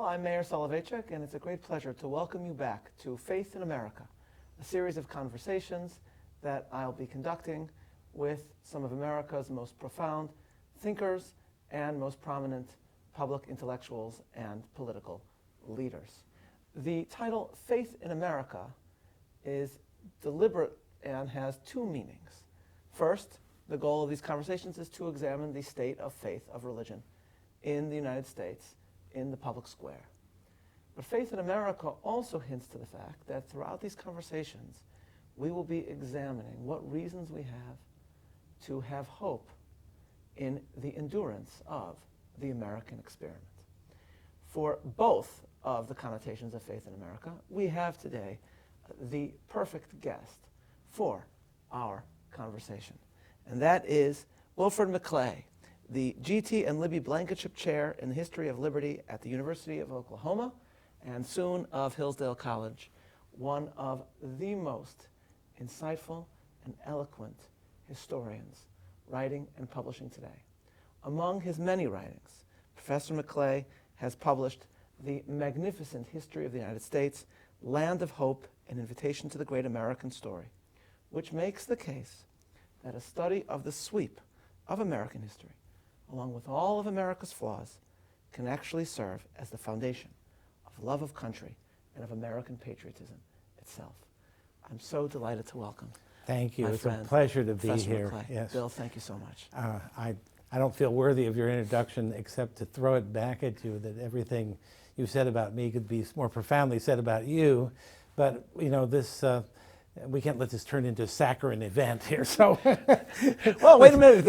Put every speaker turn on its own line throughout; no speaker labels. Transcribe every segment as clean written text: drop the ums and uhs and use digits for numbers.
I'm Meir Soloveichik, and it's a great pleasure to welcome you back to Faith in America, a series of conversations that I'll be conducting with some of America's most profound thinkers and most prominent public intellectuals and political leaders. The title Faith in America is deliberate and has two meanings. First, the goal of these conversations is to examine the state of faith, of religion, in the United States, in the public square. But Faith in America also hints to the fact that throughout these conversations, we will be examining what reasons we have to have hope in the endurance of the American experiment. For both of the connotations of faith in America, we have today the perfect guest for our conversation. And that is Wilfred McClay, the G.T. and Libby Blankenship Chair in the History of Liberty at the University of Oklahoma, and soon of Hillsdale College, one of the most insightful and eloquent historians writing and publishing today. Among his many writings, Professor McClay has published the magnificent History of the United States, Land of Hope, An Invitation to the Great American Story, which makes the case that a study of the sweep of American history, along with all of America's flaws, can actually serve as the foundation of love of country and of American patriotism itself. I'm so delighted to welcome.
Thank you. It's
friend,
a pleasure to
Professor
be here.
McClay.
Yes.
Bill, thank you so much.
I don't feel worthy of your introduction except to throw it back at you that everything you said about me could be more profoundly said about you. But, you know, this we can't let this turn into a saccharine event here. So,
well, wait a minute.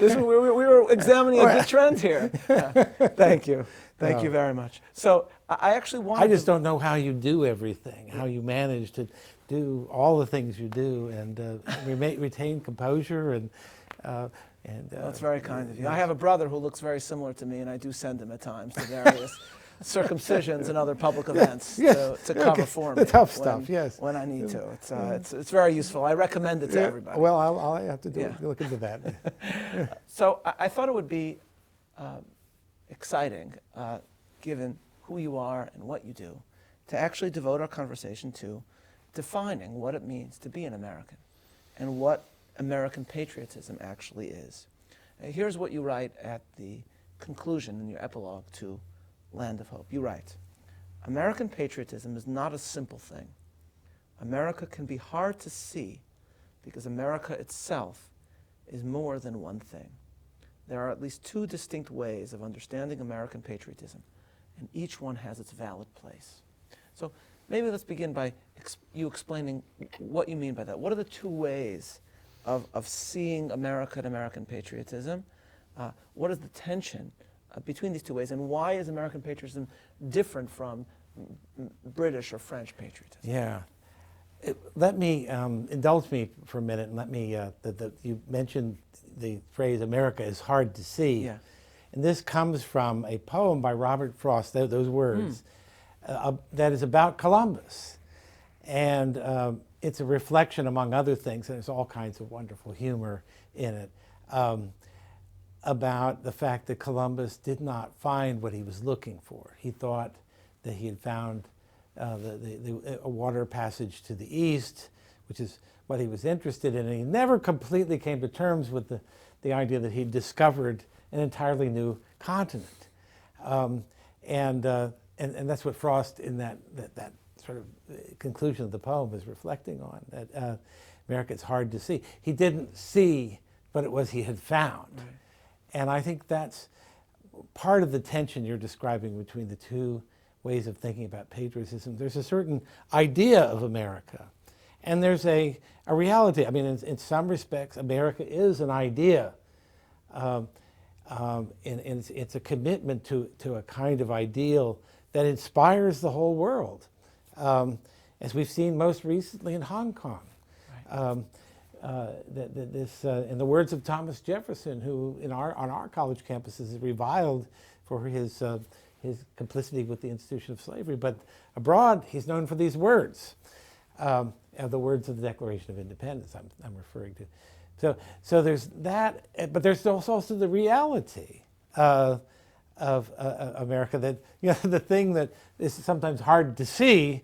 We were examining a good trend here. Yeah. Thank you. Thank you very much. So I actually wanted
I just don't know how you do everything, how you manage to do all the things you do and retain composure and
that's very kind of you. I have a brother who looks very similar to me, and I do send him at times to various circumcisions and other public events to cover for me.
The tough stuff, yes.
When I need to. It's very useful. I recommend it to everybody.
Well, I'll have to look into that.
So I thought it would be exciting, given who you are and what you do, to actually devote our conversation to defining what it means to be an American and what American patriotism actually is. Here's what you write at the conclusion in your epilogue to Land of Hope. You write, American patriotism is not a simple thing. America can be hard to see because America itself is more than one thing. There are at least two distinct ways of understanding American patriotism, and each one has its valid place. So maybe let's begin by you explaining what you mean by that. What are the two ways of seeing America and American patriotism? What is the tension between these two ways, and why is American patriotism different from British or French patriotism?
Yeah. Let me indulge me for a minute and let me, you mentioned the phrase America is hard to see.
Yeah.
And this comes from a poem by Robert Frost, those words, that is about Columbus. And it's a reflection, among other things, and there's all kinds of wonderful humor in it, about the fact that Columbus did not find what he was looking for. He thought that he had found a water passage to the east, which is what he was interested in, and he never completely came to terms with the idea that he'd discovered an entirely new continent. And that's what Frost, in that sort of conclusion of the poem, is reflecting on, that America is hard to see. He didn't see what it was he had found. Right. And I think that's part of the tension you're describing between the two ways of thinking about patriotism. There's a certain idea of America, and there's a reality. I mean, in some respects, America is an idea. And it's a commitment to a kind of ideal that inspires the whole world, as we've seen most recently in Hong Kong. Right. In the words of Thomas Jefferson, who on our college campuses is reviled for his complicity with the institution of slavery, but abroad he's known for these words, the words of the Declaration of Independence I'm referring to. So there's that, but there's also the reality America, that the thing that is sometimes hard to see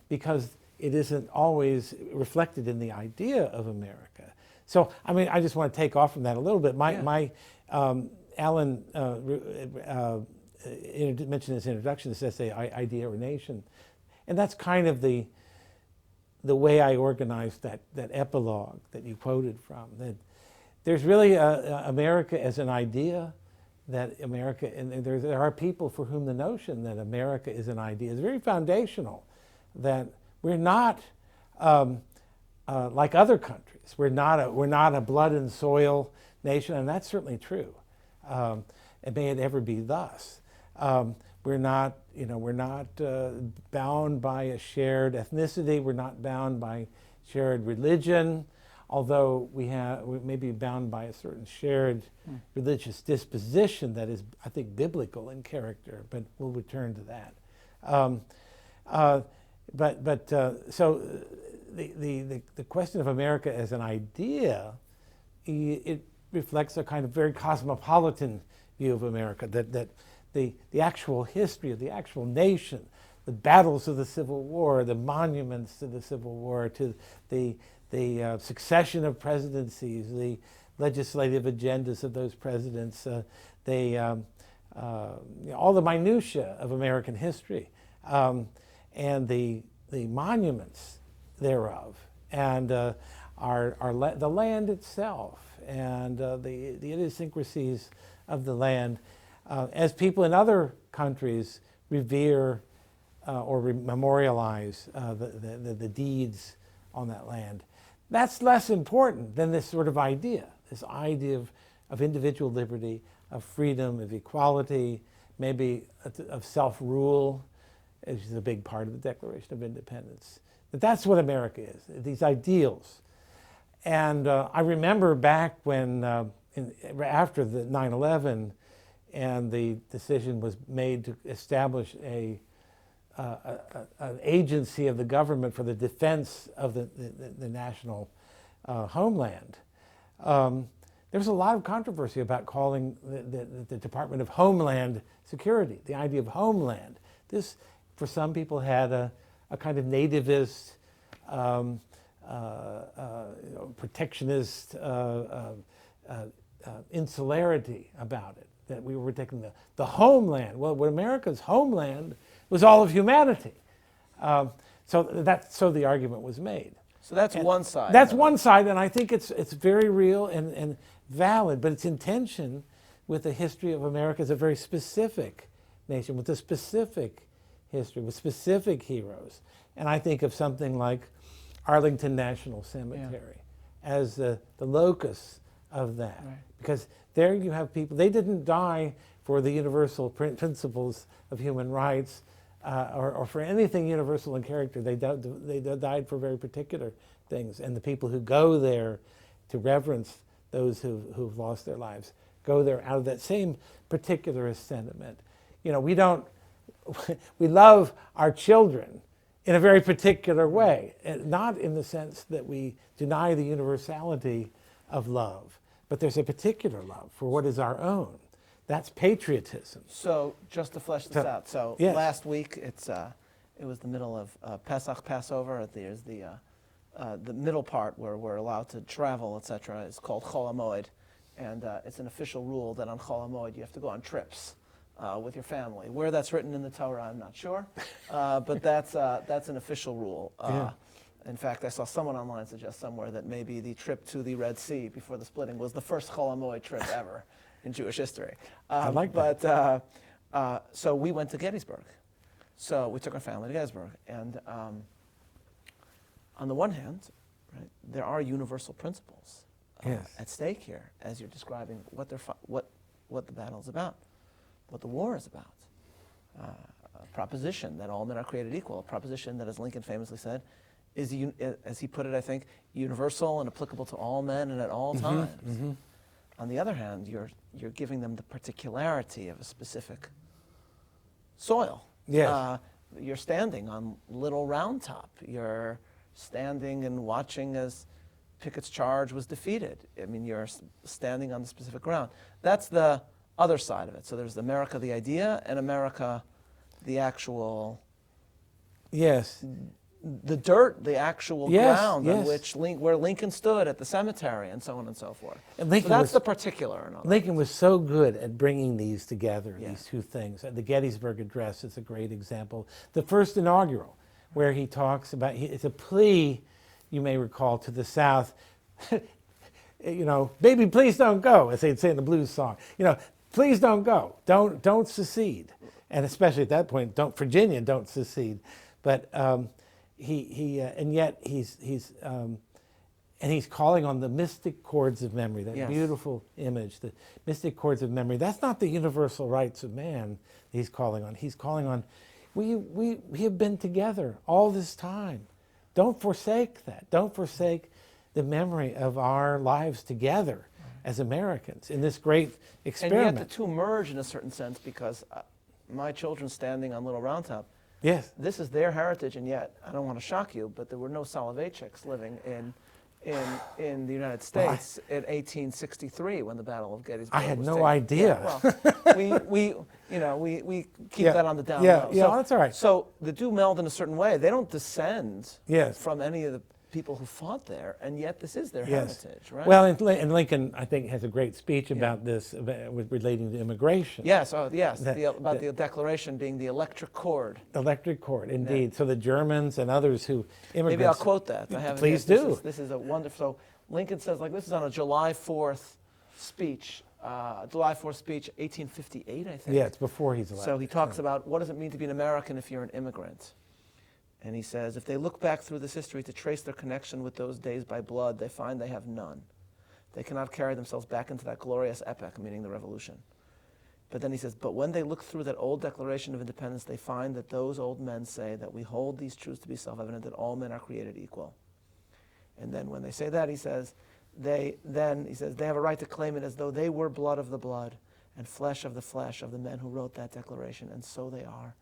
because it isn't always reflected in the idea of America. So I mean, I just want to take off from that a little bit. Alan mentioned his introduction, this essay, Idea or Nation, and that's kind of the way I organized that epilogue that you quoted from. That there's really America as an idea, that America, and there are people for whom the notion that America is an idea is very foundational, that we're not like other countries. We're not a blood and soil nation, and that's certainly true. And may it ever be thus. We're not bound by a shared ethnicity. We're not bound by shared religion, although we may be bound by a certain shared religious disposition that is, I think, biblical in character. But we'll return to that. So the question of America as an idea, it reflects a kind of very cosmopolitan view of America, that the actual history of the actual nation, the battles of the Civil War, the monuments to the Civil War, to the succession of presidencies, the legislative agendas of those presidents, all the minutiae of American history, and the monuments thereof, and the land itself, and the idiosyncrasies of the land, as people in other countries revere or memorialize the deeds on that land. That's less important than this sort of idea, this idea of individual liberty, of freedom, of equality, maybe of self-rule, which is a big part of the Declaration of Independence. But that's what America is, these ideals. And I remember back when, after the 9/11, and the decision was made to establish an agency of the government for the defense of the national homeland. There was a lot of controversy about calling the Department of Homeland Security, the idea of homeland. This, for some people, had a kind of nativist, protectionist insularity about it, that we were taking the homeland. Well, what America's homeland was all of humanity. So the argument was made.
So that's one side.
That's one side, and I think it's very real and valid, but it's in tension with the history of America as a very specific nation, with a specific history, with specific heroes. And I think of something like Arlington National Cemetery as the locus of that. Right. Because there you have people, they didn't die for the universal principles of human rights or for anything universal in character. They died for very particular things. And the people who go there to reverence those who've lost their lives go there out of that same particularist sentiment. You know, we love our children in a very particular way, not in the sense that we deny the universality of love, but there's a particular love for what is our own. That's patriotism.
So just to flesh this out, so
yes.
Last week it was the middle of Pesach, Passover. There's the middle part where we're allowed to travel, etc. is called Chol HaMoed, and it's an official rule that on Chol HaMoed you have to go on trips with your family. Where that's written in the Torah, I'm not sure, but that's an official rule. In fact, I saw someone online suggest somewhere that maybe the trip to the Red Sea before the splitting was the first Chol HaMoed trip ever in Jewish history.
I like that.
So we went to Gettysburg. So we took our family to Gettysburg, and on the one hand, right, there are universal principles at stake here, as you're describing what the battle is about, what the war is about. A proposition that all men are created equal, a proposition that, as Lincoln famously said, is, as he put it, I think, universal and applicable to all men and at all times. Mm-hmm. On the other hand, you're giving them the particularity of a specific soil.
Yes.
You're standing on Little Round Top. You're standing and watching as Pickett's charge was defeated. I mean, you're standing on the specific ground. That's the other side of it. So there's America the idea and America the actual,
Yes.
the dirt, the actual ground on
yes.
which where Lincoln stood at the cemetery and so on and so forth.
And Lincoln
so that's
was,
the particular.
Lincoln was so good at bringing these together,
Yeah.
these two things. The Gettysburg Address is a great example. The first inaugural, where he talks about, it's a plea, you may recall, to the South, you know, baby, please don't go, as they'd say in the blues song. You know, please don't go, don't secede. And especially at that point, Virginia, don't secede. But and yet he's calling on the mystic chords of memory, that
Yes.
beautiful image, the mystic chords of memory. That's not the universal rights of man he's calling on. He's calling on, we have been together all this time. Don't forsake that. Don't forsake the memory of our lives together as Americans in this great experiment.
And yet the two merge in a certain sense, because my children standing on Little Round Top,
Yes.
this is their heritage, and yet, I don't want to shock you, but there were no Soloveichiks living in the United States in 1863 when the Battle of Gettysburg
I had
was
no
taken.
idea.
Yeah, well, we keep
Yeah.
that on the down
Yeah,
low.
yeah,
So,
that's all right.
So the do meld in a certain way. They don't descend
Yes.
from any of the people who fought there, and yet this is their
Yes.
heritage, right?
Well, and Lincoln, I think, has a great speech about this, with relating to immigration.
Yes, yes,
That-
the Declaration being the electric cord.
Electric cord, indeed. So the Germans and others who immigrants.
Maybe I'll quote that. I have it
Please
here.
do.
This is a wonderful. So Lincoln says, like, this is on a July 4th speech. July 4th speech, 1858, I think.
Yeah, it's before he's elected.
So he talks about what does it mean to be an American if you're an immigrant. And he says, if they look back through this history to trace their connection with those days by blood, they find they have none. They cannot carry themselves back into that glorious epoch, meaning the Revolution. But then he says, but when they look through that old Declaration of Independence, they find that those old men say that we hold these truths to be self-evident, that all men are created equal. And then when they say that, he says, they have a right to claim it as though they were blood of the blood and flesh of the men who wrote that declaration, and so they are.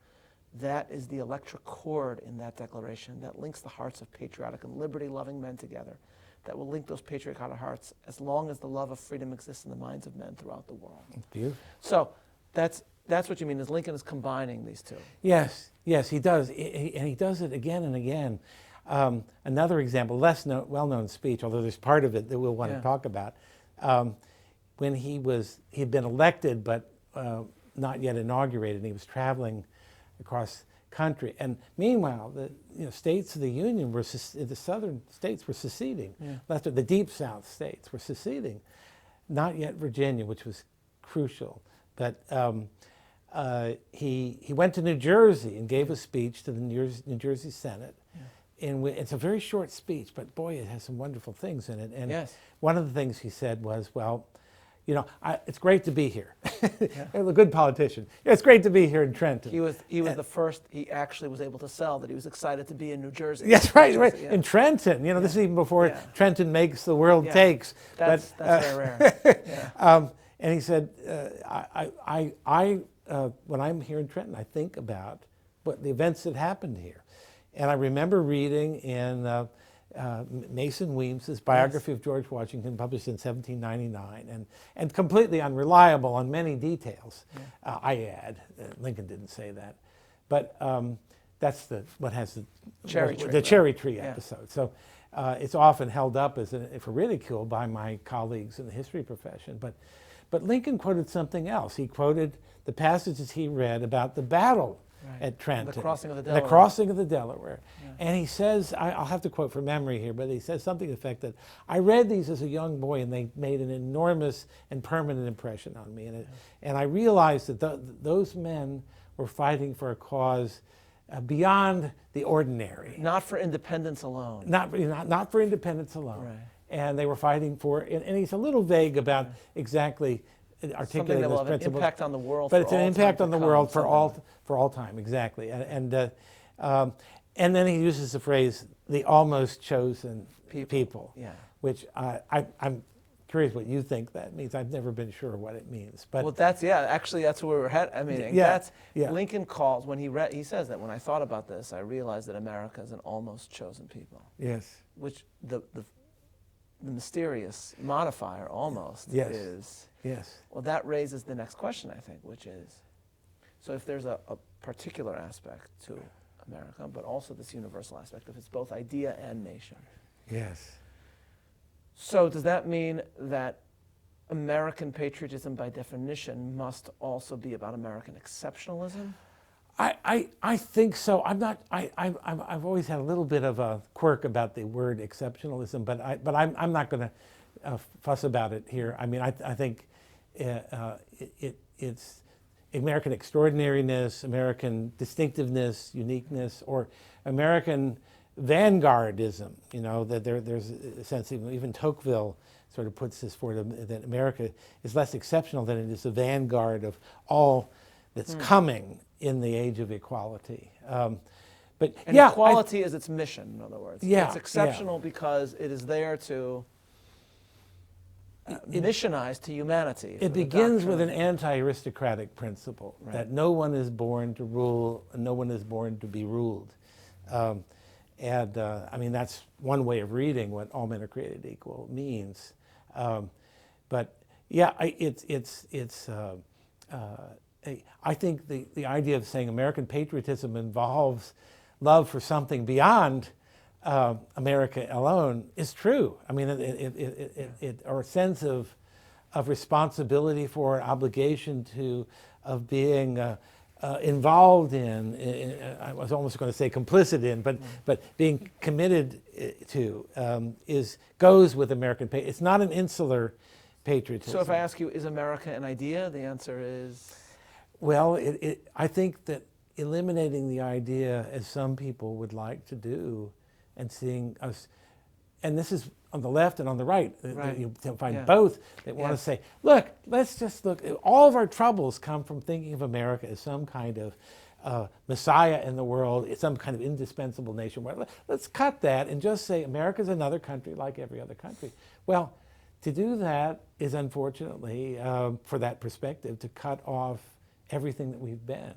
That is the electric cord in that declaration that links the hearts of patriotic and liberty-loving men together, that will link those patriotic hearts as long as the love of freedom exists in the minds of men throughout the world.
Beautiful.
So that's what you mean, is Lincoln is combining these two.
Yes, he does. And he does it again and again. Another example, well-known speech, although there's part of it that we'll want to talk about, when he had been elected but not yet inaugurated, and he was traveling across country. And meanwhile, the states of the Union the southern states were seceding. The deep South states were seceding. Not yet Virginia, which was crucial. But he went to New Jersey and gave a speech to the New Jersey Senate. It's a very short speech, but boy, it has some wonderful things in it. And one of the things he said was, well, it's great to be here. A good politician. It's great to be here in Trenton.
He was the first. He actually was able to sell that he was excied to be in New Jersey.
Yes, right. Yeah. In Trenton. This is even before Trenton makes, the world takes.
That's very rare.
And he said, when I'm here in Trenton, I think about what the events that happened here. And I remember reading in Mason Weems's biography of George Washington, published in 1799, and completely unreliable on many details. I add, Lincoln didn't say that, but that's what has the cherry tree episode. So it's often held up for ridicule by my colleagues in the history profession. But Lincoln quoted something else. He quoted the passages he read about the battle at Trenton.
The crossing of the Delaware.
The crossing of the Delaware. And he says, I'll have to quote from memory here, but he says something to the effect that, I read these as a young boy and they made an enormous and permanent impression on me. And I realized that those men were fighting for a cause beyond the ordinary.
Not for independence alone.
Not for independence alone.
Right.
And they were fighting for, and he's a little vague about exactly articulating those principles.
An impact on the world,
but it's an impact on the world for all time, exactly. And then he uses the phrase "the almost chosen people," which I'm curious what you think that means. I've never been sure what it means. But
well, that's where we're headed. I mean, Lincoln calls when he says that when I thought about this, I realized that America is an almost chosen people.
Yes.
Which mysterious modifier almost
Yes.
is,
Yes.
well, that raises the next question, I think, which is, so if there's a particular aspect to America, but also this universal aspect of it's both idea and nation.
Yes.
So does that mean that American patriotism, by definition, must also be about American exceptionalism?
I think so. I've always had a little bit of a quirk about the word exceptionalism, but I'm not going to fuss about it here. I mean, I think it's American extraordinariness, American distinctiveness, uniqueness, or American vanguardism. You know, that there's a sense, even Tocqueville sort of puts this forward, that America is less exceptional than it is the vanguard of all that's coming in the age of equality.
And
yeah,
equality is its mission, in other words.
Yeah,
It's exceptional because it is there to missionize to humanity.
It begins with an anti-aristocratic principle,
Right.
that no one is born to rule and no one is born to be ruled. I mean, that's one way of reading what all men are created equal means. But yeah, I think the idea of saying American patriotism involves love for something beyond America alone is true. I mean, or a sense of responsibility for, obligation to, of being involved in, I was almost going to say complicit in, but being committed to goes with American patriotism. It's not an insular patriotism.
So if I ask you, is America an idea? The answer is?
Well, I think that eliminating the idea, as some people would like to do, and seeing us, and this is on the left and on the right, you find both that want to say, look, let's just look, all of our troubles come from thinking of America as some kind of messiah in the world, some kind of indispensable nation. Let's cut that and just say America's another country like every other country. Well, to do that is unfortunately, for that perspective, to cut off everything that we've been.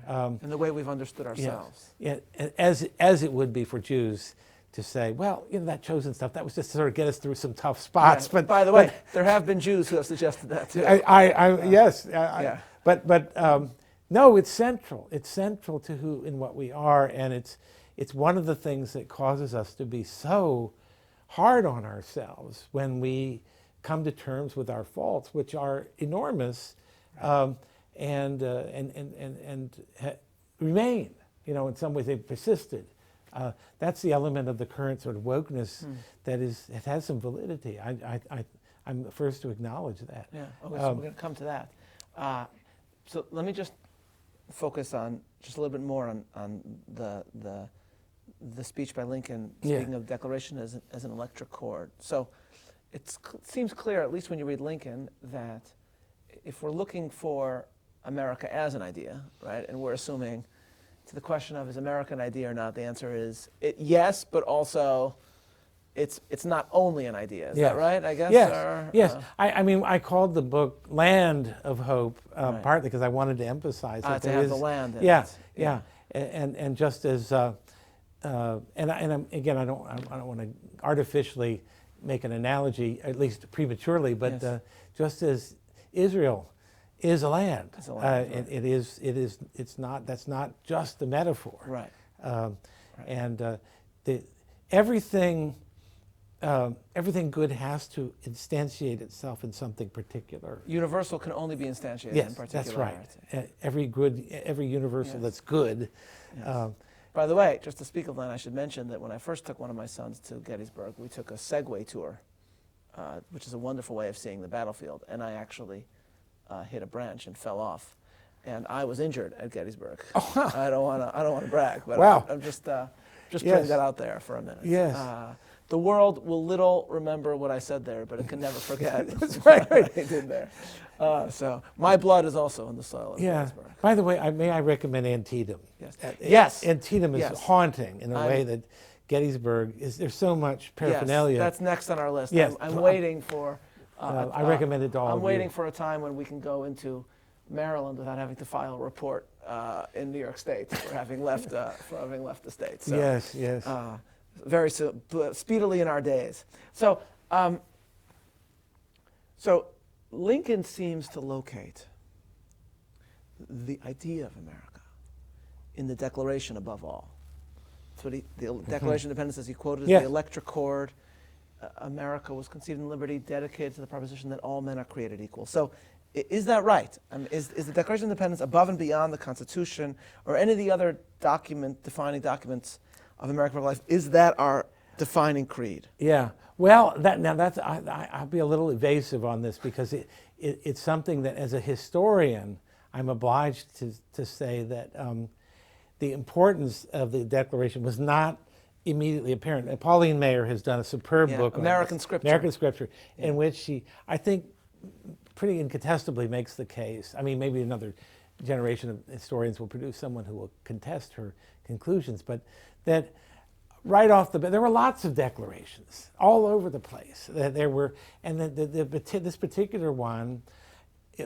And the way we've understood ourselves.
Yeah, as it would be for Jews to say, well, you know, that chosen stuff, that was just to sort of get us through some tough spots.
Yeah.
But
by the way, there have been Jews who have suggested that too.
Yes.
Yeah.
But no, it's central. It's central to who and what we are, and it's one of the things that causes us to be so hard on ourselves when we come to terms with our faults, which are enormous. And remain, you know, in some ways they've persisted. That's the element of the current sort of wokeness it has some validity. I'm the first to acknowledge that.
Yeah, okay, so we're going to come to that. So let me just focus on just a little bit more on the speech by Lincoln, speaking of declaration as an electric chord. So it seems clear, at least when you read Lincoln, that if we're looking for America as an idea, right, and we're assuming to the question of is America an idea or not, the answer is yes, but also it's not only an idea. Is that right, I guess?
Yes,
or,
yes. I mean, I called the book Land of Hope,
Right.
partly because I wanted to emphasize that
to
there
have
is,
the land in
yeah,
it.
yeah, and just as, again, I don't want to artificially make an analogy, at least prematurely, but just as Israel is a land.
It's a land,
right. It's not. That's not just the metaphor.
Right.
And everything good has to instantiate itself in something particular.
Universal can only be instantiated in particular.
That's right. Every universal that's good.
Yes. By the way, just to speak of land, I should mention that when I first took one of my sons to Gettysburg, we took a Segway tour, which is a wonderful way of seeing the battlefield, and I actually hit a branch and fell off, and I was injured at Gettysburg.
Oh, wow.
I don't want to brag, but
wow.
I'm just putting that out there for a minute.
Yes.
The world will little remember what I said there, but it can never forget
That's right.
what I did there. So my blood is also in the soil of Gettysburg.
By the way, may I recommend Antietam?
Yes.
Yes. Antietam is haunting in a way that Gettysburg is. There's so much paraphernalia.
Yes, that's next on our list.
Yes.
I'm waiting for.
I recommend it to all of you.
I'm waiting for a time when we can go into Maryland without having to file a report in New York State for having left the state. So,
yes.
very speedily in our days. So So Lincoln seems to locate the idea of America in the Declaration above all. So the Declaration of Independence, as he quoted, is
Yes.
the electric chord. America was conceived in liberty, dedicated to the proposition that all men are created equal. So is that right? Is the Declaration of Independence above and beyond the Constitution or any of the other defining documents of American life? Is that our defining creed?
Yeah. Well, I'll be a little evasive on this because it's something that, as a historian, I'm obliged to say that the importance of the Declaration was not immediately apparent. And Pauline Maier has done a superb book on
American
this,
Scripture.
American Scripture, in which she, I think, pretty incontestably makes the case. I mean, maybe another generation of historians will produce someone who will contest her conclusions, but that right off the bat, there were lots of declarations all over the place. There were, and this particular one,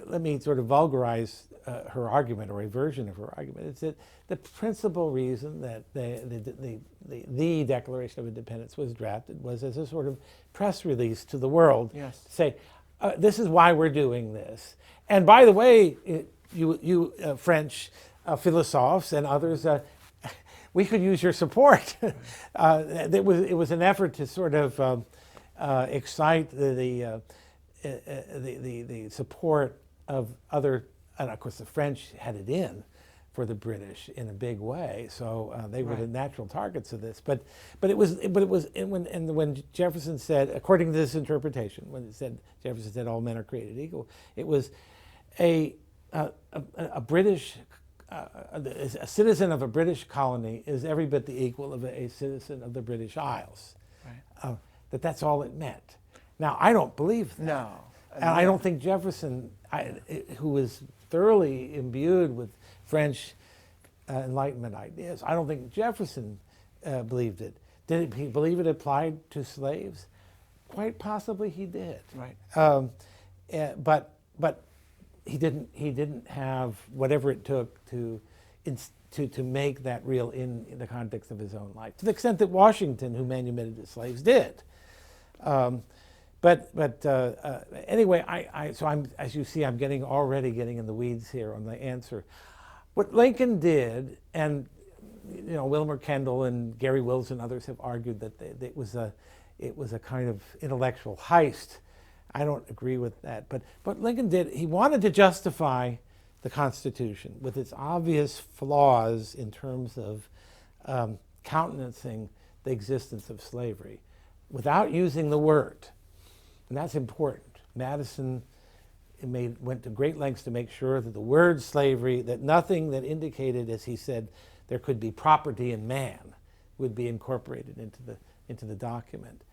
let me sort of vulgarize her argument, or a version of her argument. It's that the principal reason that the Declaration of Independence was drafted was as a sort of press release to the world.
Yes.
To say, this is why we're doing this. And by the way, you French philosophers and others, we could use your support. It was an effort to sort of excite the support of other, and of course the French had it in for the British in a big way, so they were the natural targets of this. But when Jefferson said, according to this interpretation, Jefferson said all men are created equal, it was a British. A citizen of a British colony is every bit the equal of a citizen of the British Isles. Right. That's all it meant. Now, I don't believe that.
No.
And I don't think Jefferson, who was thoroughly imbued with French Enlightenment ideas, I don't think Jefferson believed it. Did he believe it applied to slaves? Quite possibly he did.
Right.
But he didn't have whatever it took to make that real in the context of his own life, to the extent that Washington, who manumitted the slaves, did. Anyway, so I'm, as you see, I'm already getting in the weeds here on the answer. What Lincoln did, and Wilmer Kendall and Gary Wills and others have argued that it was a kind of intellectual heist. I don't agree with that. But what Lincoln did, he wanted to justify the Constitution with its obvious flaws in terms of countenancing the existence of slavery without using the word. And that's important. Madison went to great lengths to make sure that the word slavery, that nothing that indicated, as he said, there could be property in man would be incorporated into the document.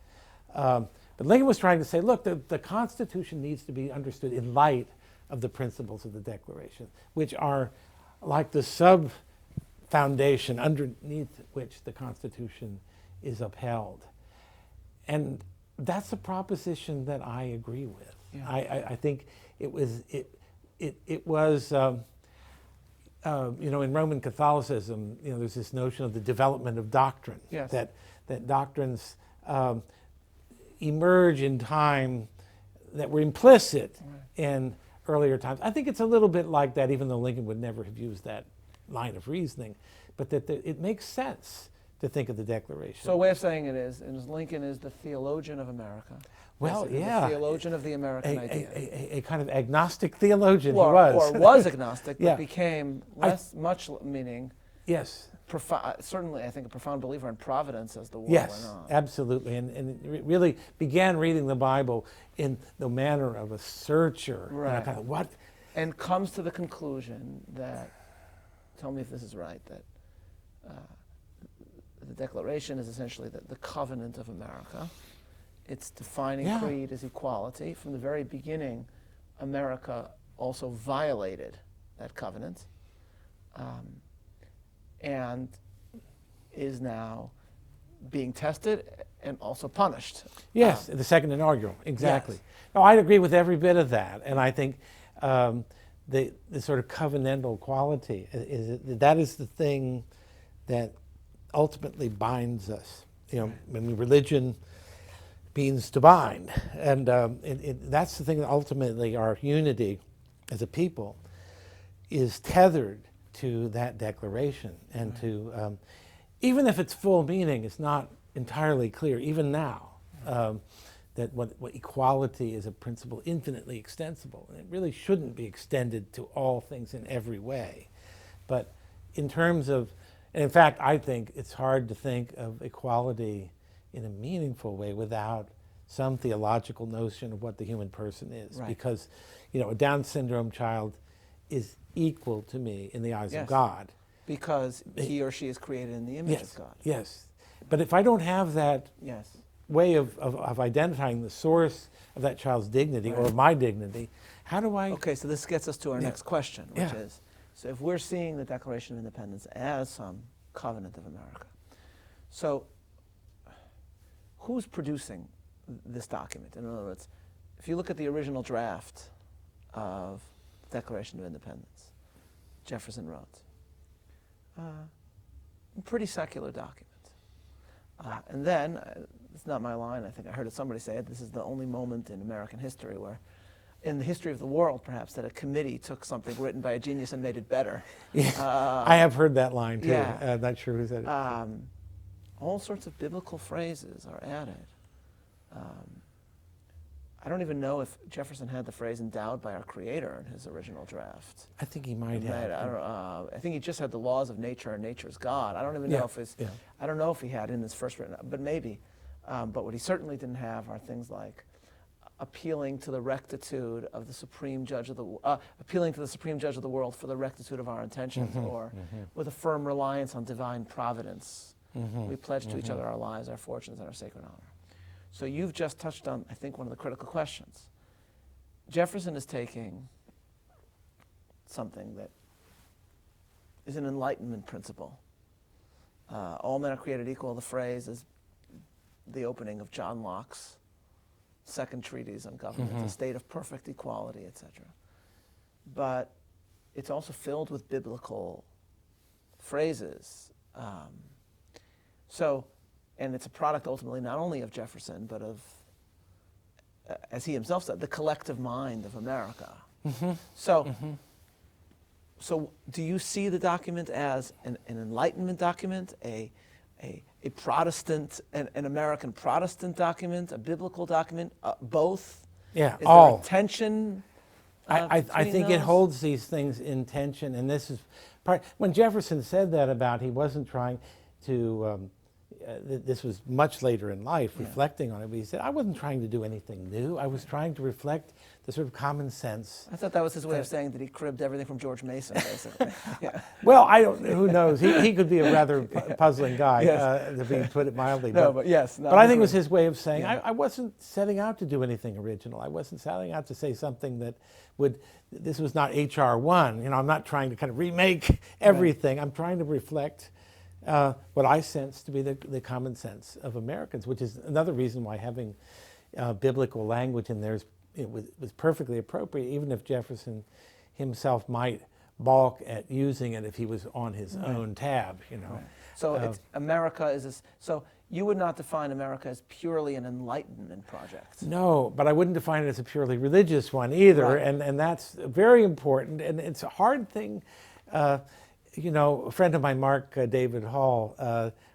But Lincoln was trying to say, look, the Constitution needs to be understood in light of the principles of the Declaration, which are like the sub-foundation underneath which the Constitution is upheld. And that's a proposition that I agree with. Yeah. I think it was in Roman Catholicism, there's this notion of the development of doctrine.
Yes.
That doctrines emerge in time that were implicit in earlier times. I think it's a little bit like that, even though Lincoln would never have used that line of reasoning, but that it makes sense to think of the Declaration.
So a way of saying it is Lincoln is the theologian of America.
Well,
yeah. The theologian of the American idea.
A kind of agnostic theologian
he was. Or was agnostic, but
yeah.
became meaning.
Yes.
Certainly, I think, a profound believer in providence as the war
went
on.
Absolutely. And really began reading the Bible in the manner of a searcher.
Right.
Kind of what?
And comes to the conclusion that, tell me if this is right, that the Declaration is essentially the covenant of America. Its defining creed is equality. From the very beginning, America also violated that covenant. And is now being tested and also punished.
Yes, the second inaugural, exactly.
Yes.
No, I agree with every bit of that, and I think the sort of covenantal quality that is the thing that ultimately binds us. Religion means to bind. And that's the thing that ultimately our unity as a people is tethered to that declaration. And to, even if its full meaning is not entirely clear, even now, that what equality is a principle infinitely extensible. And it really shouldn't be extended to all things in every way. But in terms of, and in fact, I think it's hard to think of equality in a meaningful way without some theological notion of what the human person is.
Right.
Because, a Down syndrome child is equal to me in the eyes
Yes.
of God.
Because he or she is created in the image
Yes,
of God.
yes. But if I don't have that
Yes.
way of identifying the source of that child's dignity or
Right.
my dignity, how do I...
Okay, so this gets us to our next question, which
Yeah.
is, so if we're seeing the Declaration of Independence as some covenant of America, so who's producing this document? In other words, if you look at the original draft of the Declaration of Independence, Jefferson wrote, pretty secular document. And then, it's not my line, I think I heard somebody say it, this is the only moment in American history where, in the history of the world perhaps, that a committee took something written by a genius and made it better.
I have heard that line too.
Yeah.
I'm not sure who said it.
All sorts of biblical phrases are added. I don't even know if Jefferson had the phrase endowed by our Creator in his original draft.
I think he might have.
I think he just had the laws of nature and nature's God. I don't even know if I don't know if he had in his first written, but maybe. But what he certainly didn't have are things like appealing to the rectitude of the supreme judge of appealing to the supreme judge of the world for the rectitude of our intentions, or with a firm reliance on divine providence. We pledge to each other our lives, our fortunes, and our sacred honor. So you've just touched on, I think, one of the critical questions. Jefferson is taking something that is an Enlightenment principle. All men are created equal. The phrase is the opening of John Locke's second treatise on government, the state of perfect equality, etc. But it's also filled with biblical phrases. And it's a product ultimately not only of Jefferson, but of, as he himself said, the collective mind of America. So do you see the document as an Enlightenment document, a Protestant, an American Protestant document, a biblical document, both?
Yeah,
Is
all.
there a tension?
I think
those?
it holds these things in tension, and this is part. When Jefferson said that about, he wasn't trying to. This was much later in life, reflecting on it. But he said, "I wasn't trying to do anything new. I was trying to reflect the sort of common sense."
I thought that was his way of saying that he cribbed everything from George Mason, basically. Yeah.
Well, I don't. Who knows? He could be a rather puzzling guy, to put it mildly.
But yes.
But I think it was his way of saying, I wasn't setting out to do anything original. I wasn't setting out to say something that would. This was not HR 1. I'm not trying to kind of remake everything. Right. I'm trying to reflect what I sense to be the common sense of Americans, which is another reason why having biblical language in there was perfectly appropriate, even if Jefferson himself might balk at using it if he was on his own tab, Right.
So America is so you would not define America as purely an Enlightenment project.
No, but I wouldn't define it as a purely religious one either, right. and that's very important, and it's a hard thing. A friend of mine, Mark David Hall,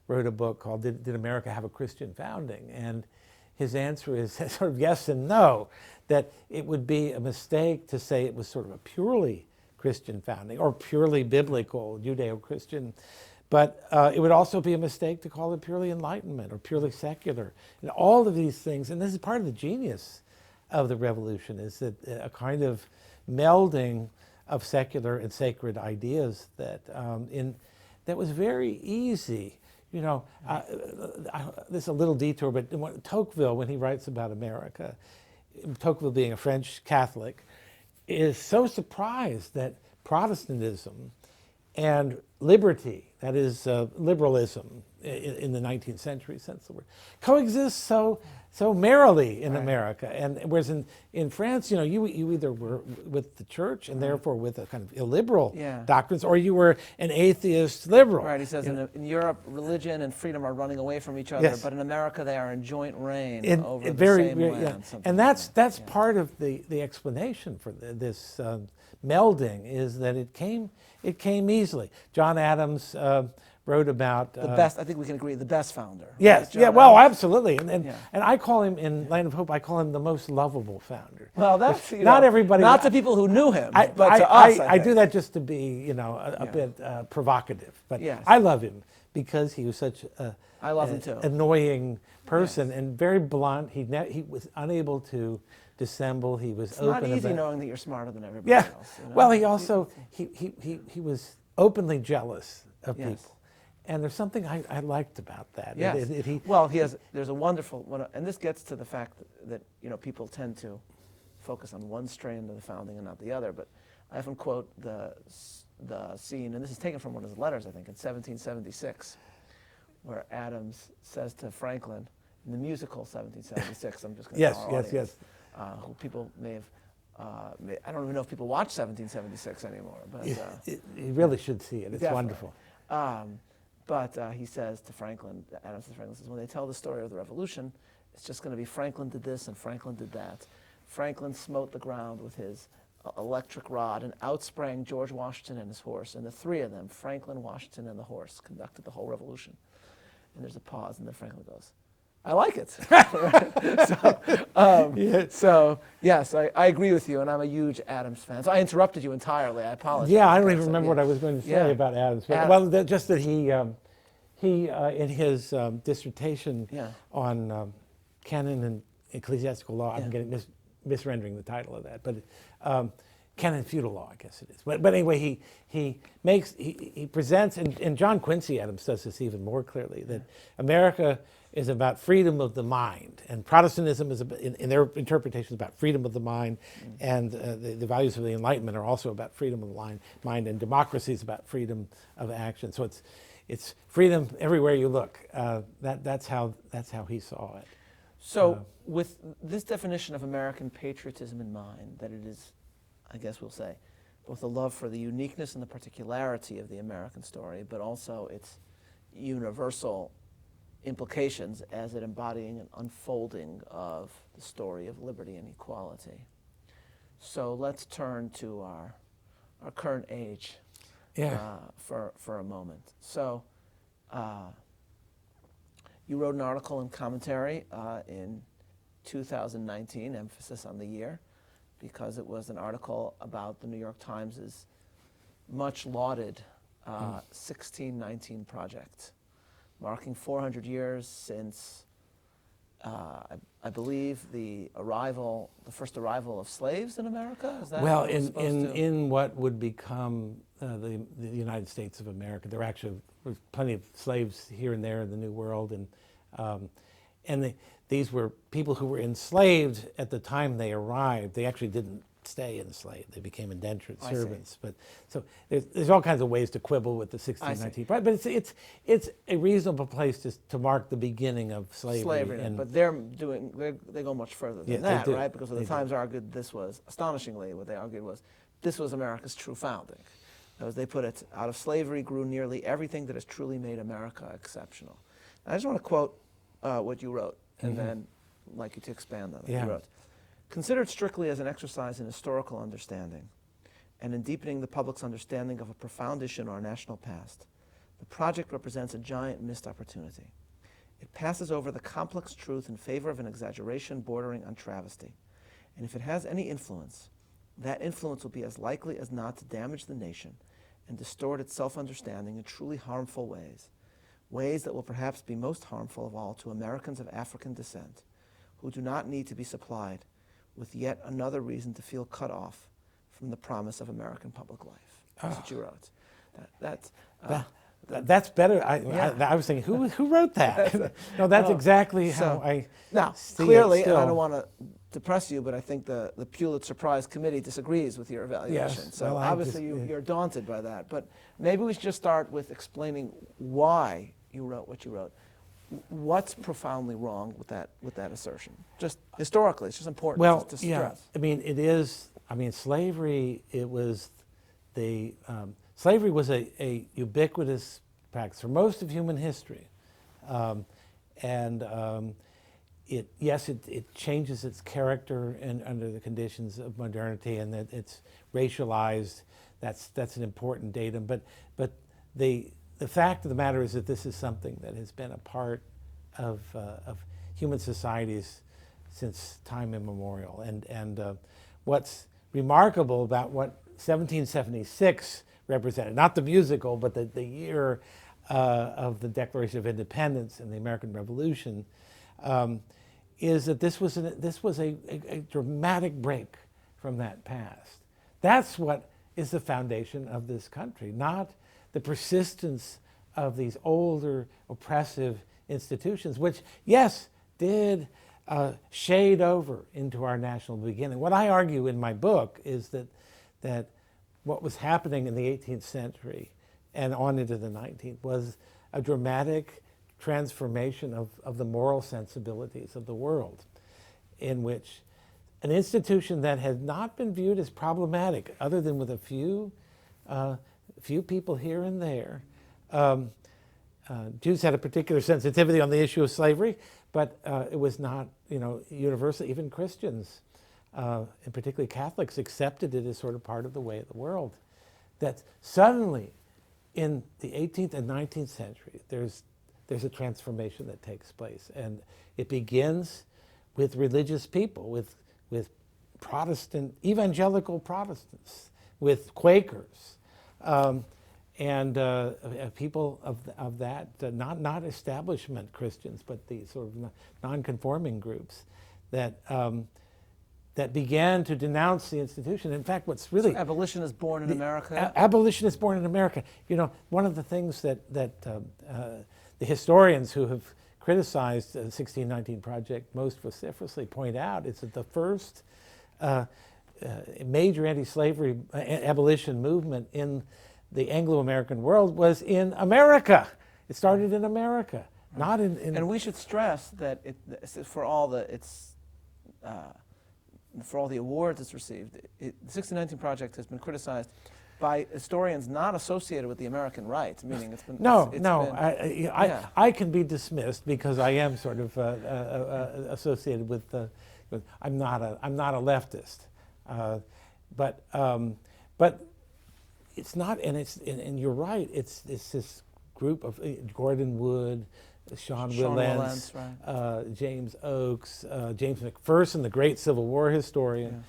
wrote a book called Did America Have a Christian Founding? And his answer is sort of yes and no, that it would be a mistake to say it was sort of a purely Christian founding or purely biblical, Judeo-Christian, but it would also be a mistake to call it purely Enlightenment or purely secular. And all of these things, and this is part of the genius of the revolution, is that a kind of melding of secular and sacred ideas that that was very easy. This is a little detour, but Tocqueville, when he writes about America, Tocqueville being a French Catholic, is so surprised that Protestantism and liberty, that is liberalism in the 19th century sense of the word, coexist so merrily in America. And whereas in France, you either were with the church and therefore with a kind of illiberal doctrines, or you were an atheist liberal.
Right, he says in Europe, religion and freedom are running away from each other, but in America they are in joint reign over the same land.
And that's part of the explanation for this melding, is that it came easily. John Adams wrote about
the best. I think we can agree, the best founder.
Yes,
right?
well, absolutely, and I call him, in Land of Hope, I call him the most lovable founder.
Well, that's
not everybody.
Not to people who knew him, but to us.
I do that just to be, a bit provocative, but I love him because he was such a annoying person and very blunt. He was unable to dissemble. He was open.
It's not easy knowing that you're smarter than everybody else.
Well, he also he was openly jealous of people. And there's something I liked about that.
Yes. There's a wonderful one, and this gets to the fact that people tend to focus on one strand of the founding and not the other. But I often quote the scene, and this is taken from one of his letters, I think, in 1776, where Adams says to Franklin in the musical 1776. I'm just going to tell our audience, who people may have. I don't even know if people watch 1776 anymore. But
you really should see it. It's wonderful.
But he says to Franklin, Adams says, Franklin says, when they tell the story of the Revolution, it's just going to be Franklin did this and Franklin did that. Franklin smote the ground with his electric rod, and out sprang George Washington and his horse. And the three of them, Franklin, Washington, and the horse, conducted the whole revolution. And there's a pause, and then Franklin goes, I like it. So yes, I agree with you, and I'm a huge Adams fan. So I interrupted you entirely. I apologize.
Yeah, I don't even remember what I was going to say about Adams. Well, just that he in his dissertation on canon and ecclesiastical law, I'm getting misrendering the title of that, but canon and feudal law, I guess it is. But anyway, he presents, and John Quincy Adams does this even more clearly, that America is about freedom of the mind, and Protestantism is, in their interpretation, about freedom of the mind, and the values of the Enlightenment are also about freedom of the mind, and democracy is about freedom of action. So it's freedom everywhere you look. That's how he saw it.
So with this definition of American patriotism in mind, that it is, I guess we'll say, both a love for the uniqueness and the particularity of the American story, but also its universal implications as it embodying an unfolding of the story of liberty and equality. So let's turn to our current age for a moment. So you wrote an article and commentary in 2019, emphasis on the year, because it was an article about the New York Times' much lauded 1619 project, marking 400 years since, I believe, the first arrival of slaves in America? Is that
well, in what would become the United States of America, there actually was plenty of slaves here and there in the New World, and these were people who were enslaved at the time they arrived. They actually didn't stay enslaved; they became indentured servants. But so there's all kinds of ways to quibble with the 1619, but it's a reasonable place to mark the beginning of slavery.
But they go much further than that, right? Because the Times argued astonishingly, what they argued was this was America's true founding. As they put it, out of slavery grew nearly everything that has truly made America exceptional. I just want to quote what you wrote, and then I'd like you to expand on it. You wrote, considered strictly as an exercise in historical understanding and in deepening the public's understanding of a profound issue in our national past, the project represents a giant missed opportunity. It passes over the complex truth in favor of an exaggeration bordering on travesty. And if it has any influence, that influence will be as likely as not to damage the nation and distort its self-understanding in truly harmful ways that will perhaps be most harmful of all to Americans of African descent, who do not need to be supplied with yet another reason to feel cut off from the promise of American public life. That's what you wrote.
That's better. I was thinking, who wrote that? No, that's exactly how I see
clearly,
it still.
and I don't want to depress you, but I think the Pulitzer Prize Committee disagrees with your evaluation.
Yes,
so obviously you're daunted by that. But maybe we should just start with explaining why you wrote what you wrote. What's profoundly wrong with that assertion? Just historically, it's just important to stress.
Yeah, I mean, it is. I mean, slavery. It was slavery was a ubiquitous practice for most of human history, it changes its character under the conditions of modernity, and that it's racialized. That's an important datum. But the fact of the matter is that this is something that has been a part of human societies since time immemorial. And what's remarkable about what 1776 represented, not the musical, but the year of the Declaration of Independence and the American Revolution, is that this was a dramatic break from that past. That's what is the foundation of this country, not the persistence of these older oppressive institutions, which, yes, did shade over into our national beginning. What I argue in my book is that what was happening in the 18th century and on into the 19th was a dramatic transformation of the moral sensibilities of the world, in which an institution that had not been viewed as problematic, other than with a few people here and there. Jews had a particular sensitivity on the issue of slavery, but it was not, universal. Even Christians, and particularly Catholics, accepted it as sort of part of the way of the world. That suddenly, in the 18th and 19th century, there's a transformation that takes place, and it begins with religious people, with Protestant, evangelical Protestants, with Quakers, and people of that, not establishment Christians, but the sort of non-conforming groups that began to denounce the institution. In fact, what's really...
So abolition is born in America?
Abolition is born in America. One of the things that the historians who have criticized the 1619 Project most vociferously point out is that the first major anti-slavery abolition movement in the Anglo-American world was in America. It started in America, not in...
And we should stress that for all the awards it's received, the 1619 Project has been criticized by historians not associated with the American right, meaning it's been...
I can be dismissed because I am sort of associated with I'm not a leftist, but it's not, and you're right. It's this group of Gordon Wood, Sean Wilentz, right. James Oakes, James McPherson, the great Civil War historian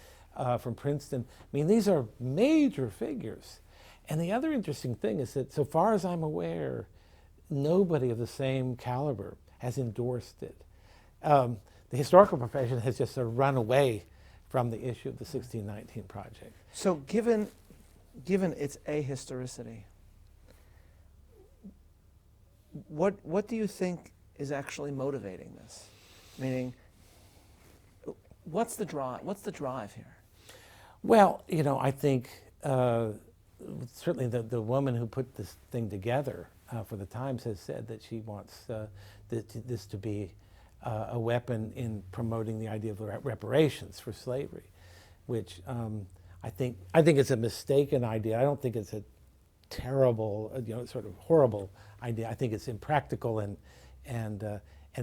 from Princeton. I mean, these are major figures. And the other interesting thing is that, so far as I'm aware, nobody of the same caliber has endorsed it. The historical profession has just sort of run away from the issue of the 1619 Project.
So given its ahistoricity, what do you think is actually motivating this? Meaning, what's the drive here?
Well, I think certainly the woman who put this thing together for the Times has said that she wants this to be a weapon in promoting the idea of reparations for slavery, which I think it's a mistaken idea. I don't think it's a terrible, sort of horrible idea. I think it's impractical and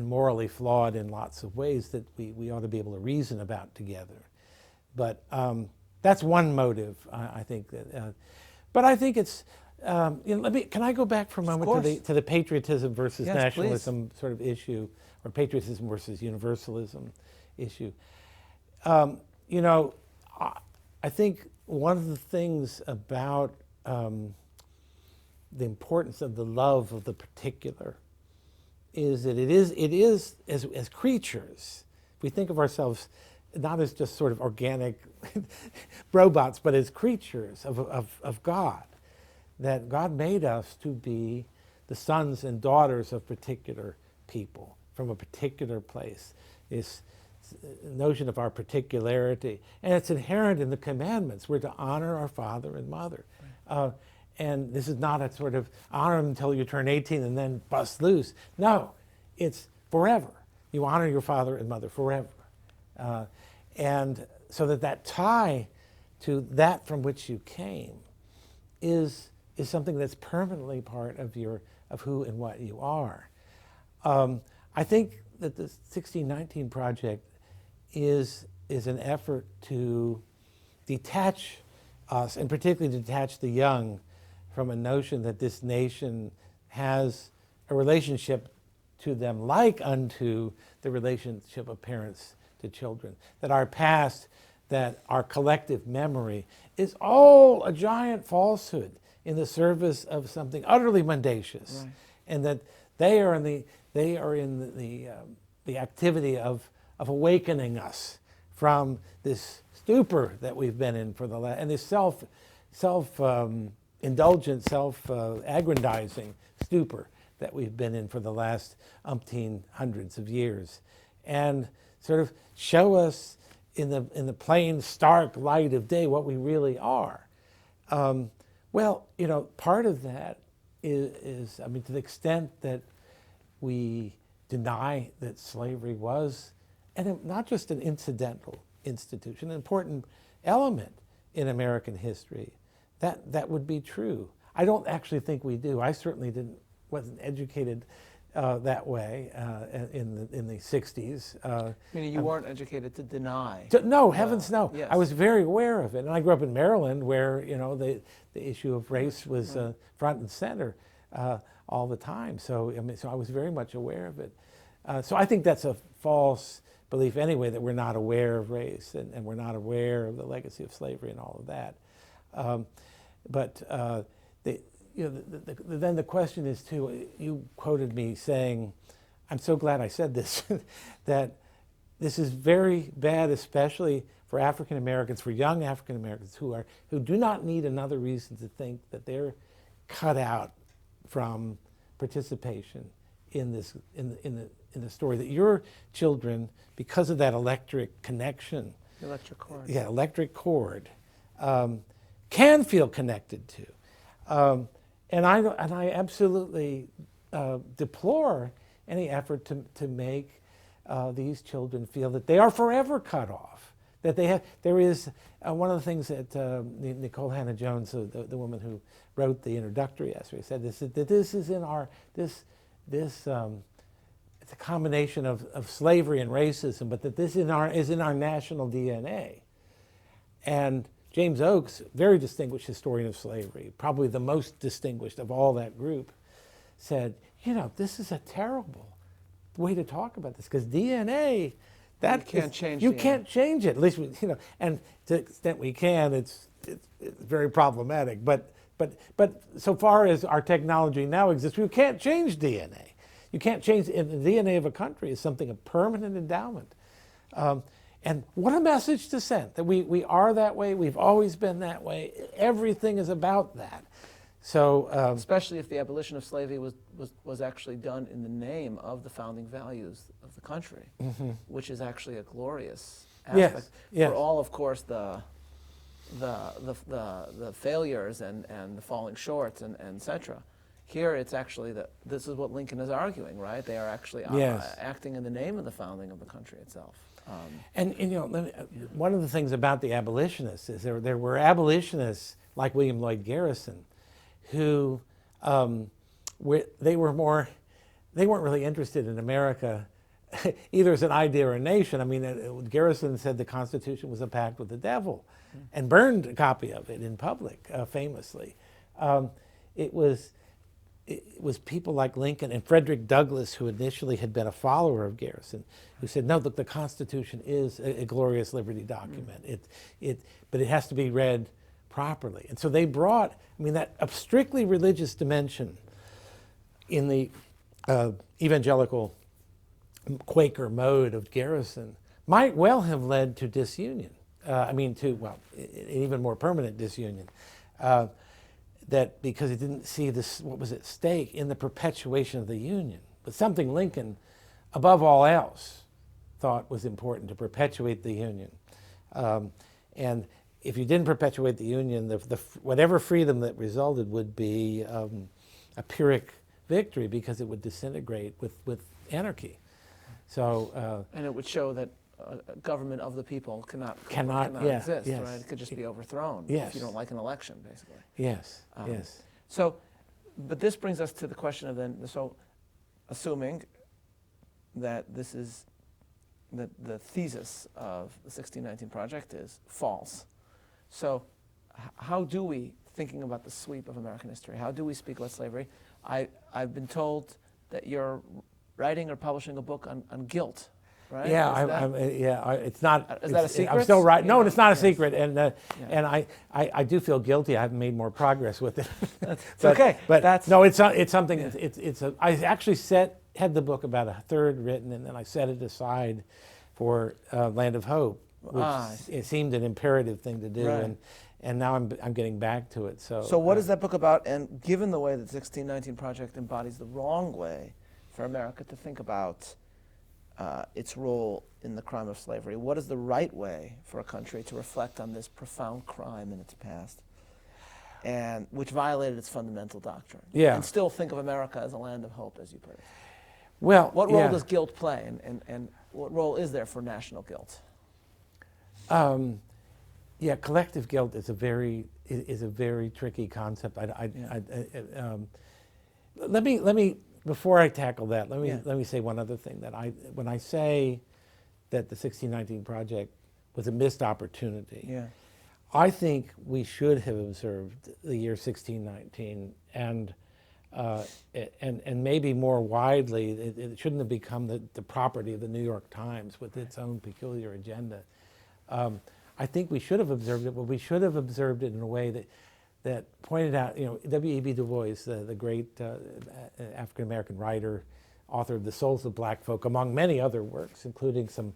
morally flawed in lots of ways that we ought to be able to reason about together. But that's one motive, I think. But I think it's. Can I go back for a moment to the patriotism versus nationalism sort of issue, or patriotism versus universalism issue? I think one of the things about the importance of the love of the particular is that it is as creatures, if we think of ourselves not as just sort of organic robots, but as creatures of God, that God made us to be the sons and daughters of particular people from a particular place. This notion of our particularity, and it's inherent in the commandments. We're to honor our father and mother. And this is not a sort of honor them until you turn 18 and then bust loose. No, it's forever. You honor your father and mother forever. And so that tie to that from which you came is something that's permanently part of who and what you are. I think that the 1619 Project is an effort to detach us, and particularly detach the young, from a notion that this nation has a relationship to them like unto the relationship of parents to children, that our past, that our collective memory is all a giant falsehood in the service of something utterly mendacious, right. And that they are in the activity of awakening us from this stupor that we've been in for the last, and this self-indulgent, self-aggrandizing stupor that we've been in for the last umpteen hundreds of years, and sort of show us in the plain, stark light of day what we really are. Well, part of that is, I mean, to the extent that we deny that slavery was, and not just an incidental institution, an important element in American history, that would be true. I don't actually think we do. I certainly wasn't educated that way in the 60s.
Meaning you weren't educated to deny?
No, heavens no.
Yes.
I was very aware of it. And I grew up in Maryland where, the issue of race was front and center all the time. So I was very much aware of it. So I think that's a false belief anyway, that we're not aware of race and we're not aware of the legacy of slavery and all of that. Then the question is too, you quoted me saying, I'm so glad I said this, that this is very bad, especially for African Americans, for young African Americans who do not need another reason to think that they're cut out from participation in the story, that your children, because of that electric connection, electric cord, can feel connected to. And I absolutely deplore any effort to make these children feel that they are forever cut off. That there is one of the things that Nicole Hannah-Jones, the woman who wrote the introductory essay, said that this is in our it's a combination of slavery and racism, but that this is in our national DNA. And James Oakes, very distinguished historian of slavery, probably the most distinguished of all that group, said, this is a terrible way to talk about this, because DNA, you can't change it. At least and to the extent we can, it's very problematic. But so far as our technology now exists, you can't change DNA. You can't change the DNA of a country. Is something of permanent endowment. And what a message to send, that we are that way, we've always been that way, everything is about that. So,
especially if the abolition of slavery was actually done in the name of the founding values of the country, which is actually a glorious aspect.
Yes.
For all, of course, the failures and the falling shorts and et cetera. Here it's actually this is what Lincoln is arguing, right? They are actually acting in the name of the founding of the country itself.
And one of the things about the abolitionists is there were abolitionists like William Lloyd Garrison, who they weren't really interested in America either as an idea or a nation. I mean, Garrison said the Constitution was a pact with the devil, and burned a copy of it in public, famously. It was people like Lincoln and Frederick Douglass, who initially had been a follower of Garrison, who said, no, look, the Constitution is a glorious liberty document. But it has to be read properly. And so they brought, that strictly religious dimension in the evangelical Quaker mode of Garrison might well have led to disunion. An even more permanent disunion. That because it didn't see what was at stake in the perpetuation of the Union, but something Lincoln, above all else, thought was important, to perpetuate the Union. And if you didn't perpetuate the Union, whatever freedom that resulted would be a Pyrrhic victory, because it would disintegrate with anarchy. So
and it would show that a government of the people cannot exist,
yes.
right? It could just be overthrown
Yes.
if you don't like an election, basically.
Yes, yes.
So, but this brings us to the question of then, so assuming that this is, that the thesis of the 1619 Project is false. So how do we, thinking about the sweep of American history, how do we speak about slavery? I've been told that you're writing or publishing a book on guilt, right?
Yeah, it's not.
Is that a secret?
I'm still writing. No,
Yeah.
it's not a
Yes.
secret, and I do feel guilty. I haven't made more progress with it.
It's okay.
But
That's,
no, it's something.
Yeah.
I actually had the book about a third written, and then I set it aside for Land of Hope, which it seemed an imperative thing to do,
Right.
and now I'm getting back to it.
So what is that book about? And given the way that the 1619 Project embodies the wrong way for America to think about its role in the crime of slavery, what is the right way for a country to reflect on this profound crime in its past, and which violated its fundamental doctrine?
Yeah.
And still think of America as a land of hope, as you put it.
Well,
What role does guilt play, and what role is there for national guilt?
Yeah, collective guilt is a very tricky concept. Let me before I tackle that, let me say one other thing, that when I say that the 1619 Project was a missed opportunity,
Yeah.
I think we should have observed the year 1619, and maybe more widely, it shouldn't have become the property of the New York Times with its own peculiar agenda. I think we should have observed it, but we should have observed it in a way that pointed out, W.E.B. Du Bois, the great African-American writer, author of The Souls of Black Folk, among many other works, including some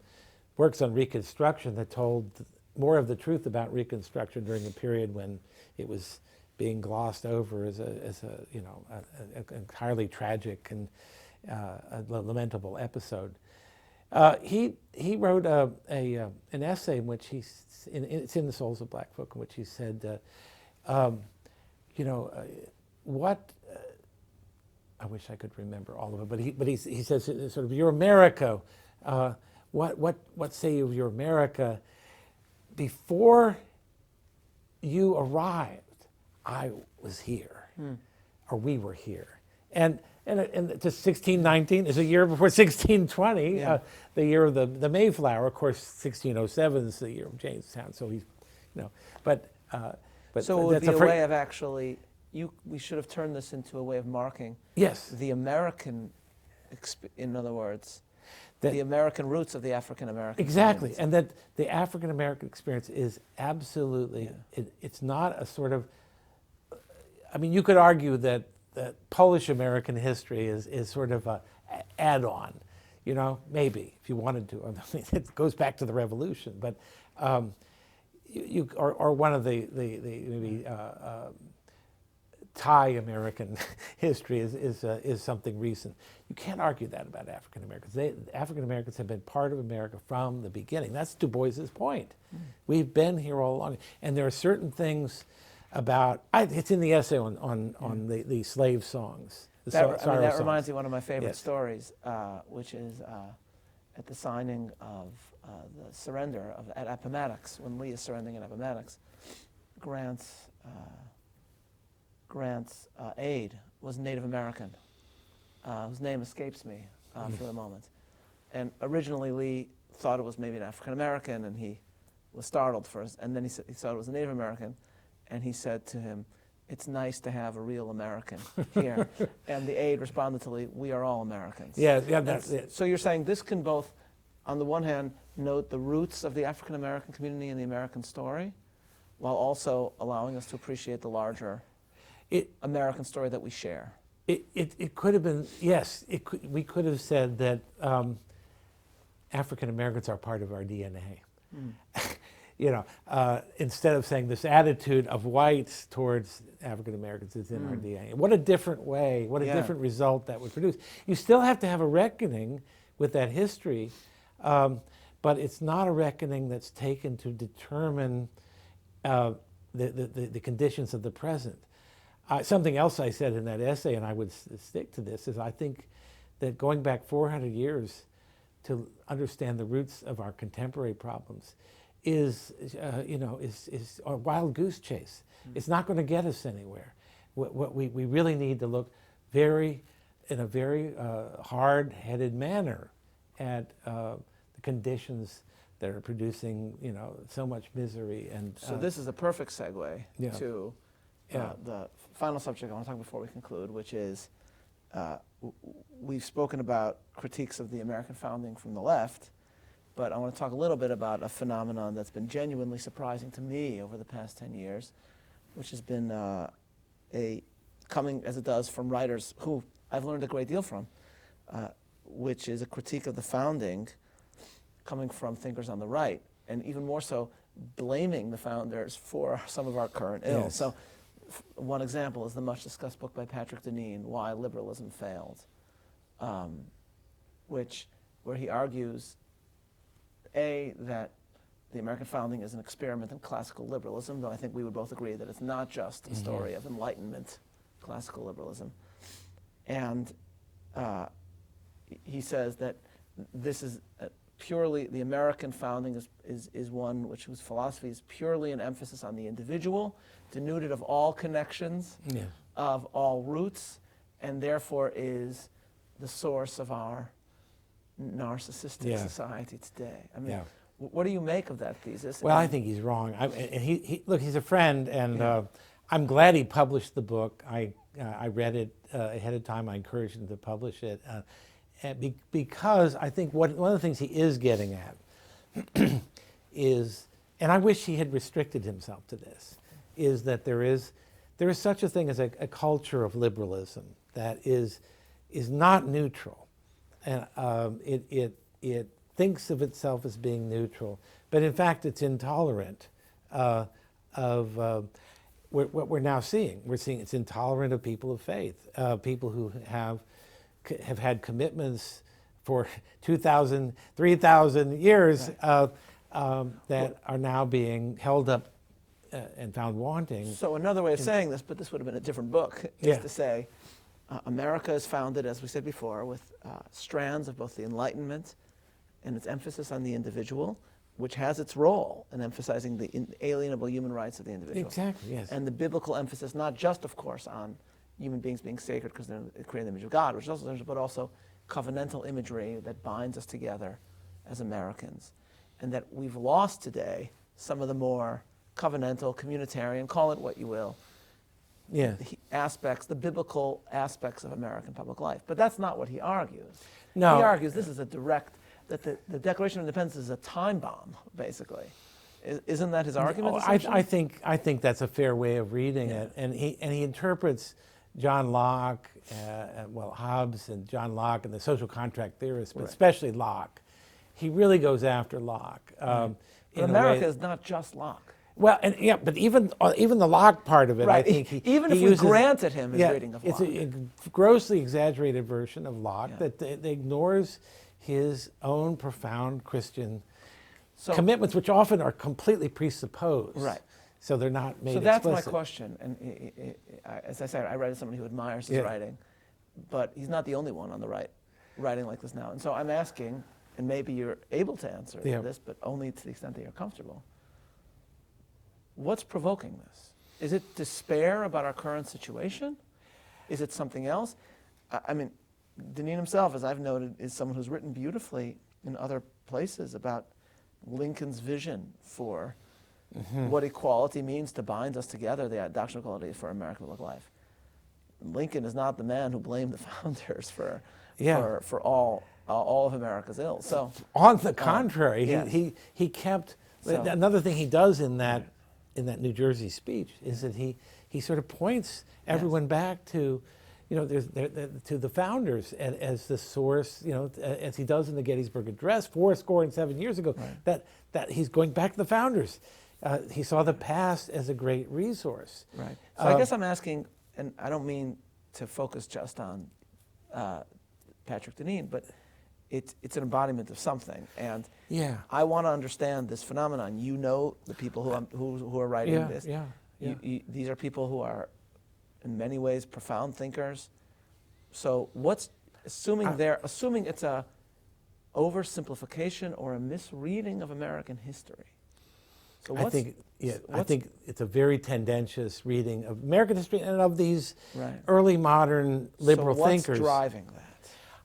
works on Reconstruction that told more of the truth about Reconstruction during a period when it was being glossed over as a entirely tragic and a lamentable episode. He wrote an essay in which it's in The Souls of Black Folk, in which he said, what I wish I could remember all of it, but he says sort of, your America, what say you of your America? Before you arrived, I was here, or we were here, and to 1619 is a year before 1620, the year of the Mayflower. Of course, 1607 is the year of Jamestown. So but
so it would be a way of actually, we should have turned this into a way of marking the American, in other words, the American roots of the African American.
Exactly,
communities.
and that the African American experience is absolutely, it's not a sort of, I mean, you could argue that Polish American history is sort of a add-on, maybe, if you wanted to. I mean, it goes back to the Revolution, but or one of the maybe Thai American history is something recent. You can't argue that about African Americans. African Americans have been part of America from the beginning. That's Du Bois's point. We've been here all along, and there are certain things about, it's in the essay on the slave songs.
That reminds me of one of my favorite stories, which is at the signing of the surrender at Appomattox, when Lee is surrendering at Appomattox, Grant's aide was Native American, whose name escapes me for the moment. And originally Lee thought it was maybe an African American, and he was startled first, and then he thought it was a Native American, and he said to him, "It's nice to have a real American here." And the aide responded to Lee, "We are all Americans."
Yeah, that's it.
So you're saying this can both, on the one hand, note the roots of the African American community and the American story, while also allowing us to appreciate the larger American story that we share.
It could have been, yes, we could have said that African Americans are part of our DNA. Instead of saying this attitude of whites towards African Americans is in our DNA. What a different way, what a different result that would produce. You still have to have a reckoning with that history, but it's not a reckoning that's taken to determine the conditions of the present. Something else I said in that essay, and I would stick to this, is I think that going back 400 years to understand the roots of our contemporary problems is a wild goose chase. It's not going to get us anywhere. What we really need to look in a very hard-headed manner at the conditions that are producing, so much misery. And
so this is a perfect segue to the final subject I want to talk before we conclude, which is we've spoken about critiques of the American founding from the left, but I want to talk a little bit about a phenomenon that's been genuinely surprising to me over the past 10 years, which has been coming, as it does, from writers who I've learned a great deal from, which is a critique of the founding coming from thinkers on the right, and even more so, blaming the founders for some of our current ills.
Yes.
So one example is the much-discussed book by Patrick Deneen, Why Liberalism Failed, where he argues, A, that the American founding is an experiment in classical liberalism, though I think we would both agree that it's not just a story of Enlightenment classical liberalism. And he says that this is purely, the American founding is one whose philosophy is purely an emphasis on the individual, denuded of all connections, of all roots, and therefore is the source of our narcissistic society today. I mean, what do you make of that thesis?
Well, I think he's wrong. Look, he's a friend, and I'm glad he published the book. I read it ahead of time. I encouraged him to publish it because I think one of the things he is getting at is, and I wish he had restricted himself to this, is that there is such a thing as a culture of liberalism that is not neutral, and it thinks of itself as being neutral, but in fact it's intolerant of what we're now seeing. We're seeing it's intolerant of people of faith, people who have had commitments for 2,000, 3,000 years that are now being held up and found wanting.
So another way of saying this, but this would have been a different book, is to say America is founded, as we said before, with strands of both the Enlightenment and its emphasis on the individual, which has its role in emphasizing the inalienable human rights of the individual.
Exactly, yes.
And the biblical emphasis, not just, of course, on human beings being sacred because they're created in the image of God, which is also, but also covenantal imagery that binds us together as Americans. And that we've lost today some of the more covenantal, communitarian, call it what you will, aspects, the biblical aspects of American public life. But that's not what he argues.
No.
He argues this is that the Declaration of Independence is a time bomb, basically. Isn't that his argument?
I think that's a fair way of reading it, and he interprets John Locke, Hobbes and John Locke and the social contract theorists, but especially Locke. He really goes after Locke.
But America is not just Locke.
Well, but even the Locke part of it, I think
even if we granted him his reading of Locke,
it's a grossly exaggerated version of Locke that ignores his own profound Christian commitments, which often are completely presupposed.
Right.
So they're not made
So that's
explicit.
my question. And as I said, I read somebody who admires his writing, but he's not the only one on the right writing like this now. And so I'm asking, and maybe you're able to answer this, but only to the extent that you're comfortable. What's provoking this? Is it despair about our current situation? Is it something else? I mean, Deneen himself, as I've noted, is someone who's written beautifully in other places about Lincoln's vision for what equality means to bind us together, the doctrine of equality for American public life. Lincoln is not the man who blamed the founders for all of America's ills. So,
on the contrary, he kept. Another thing he does in that New Jersey speech is that he sort of points everyone back to, to the founders as the source, as he does in the Gettysburg Address 7 years ago, that he's going back to the founders. He saw the past as a great resource.
Right. So I guess I'm asking, and I don't mean to focus just on Patrick Deneen, but it's an embodiment of something. And
Yeah.
I want to understand this phenomenon. You know the people who are writing this.
Yeah.
These are people who are, in many ways, profound thinkers. So assuming it's a oversimplification or a misreading of American history. So
I think it's a very tendentious reading of American history and of these early modern liberal thinkers.
What's driving that?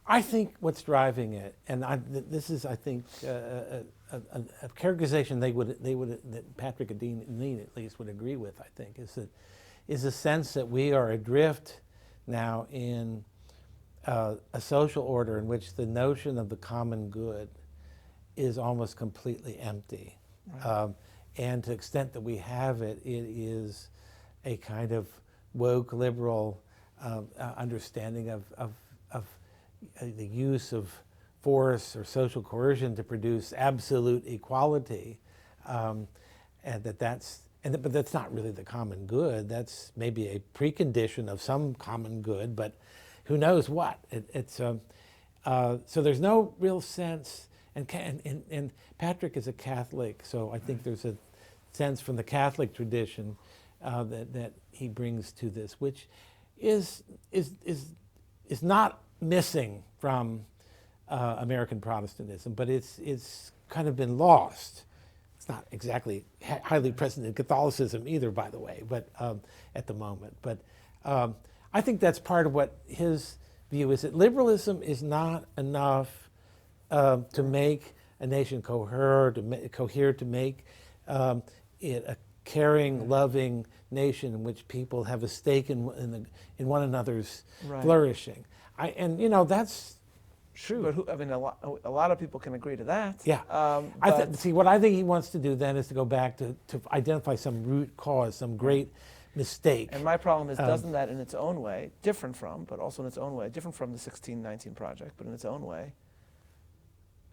I think what's driving it, and this is, I think, a characterization that Patrick and Dean at least would agree with. I think is a sense that we are adrift now in a social order in which the notion of the common good is almost completely empty.
Right.
And to the extent that we have it, it is a kind of woke liberal understanding of the use of force or social coercion to produce absolute equality, but that's not really the common good. That's maybe a precondition of some common good, but who knows what? So there's no real sense. And Patrick is a Catholic, so I think there's a sense from the Catholic tradition that he brings to this, which is not missing from American Protestantism, but it's kind of been lost. It's not exactly highly present in Catholicism either, by the way, but at the moment. But I think that's part of what his view is, that liberalism is not enough to make a nation cohere, to make it a caring, loving nation in which people have a stake in one another's flourishing. And that's true.
But a lot of people can agree to that.
Yeah. See, what I think he wants to do then is to go back to identify some root cause, some great mistake.
And my problem is, doesn't that in its own way, different from the 1619 Project, but in its own way,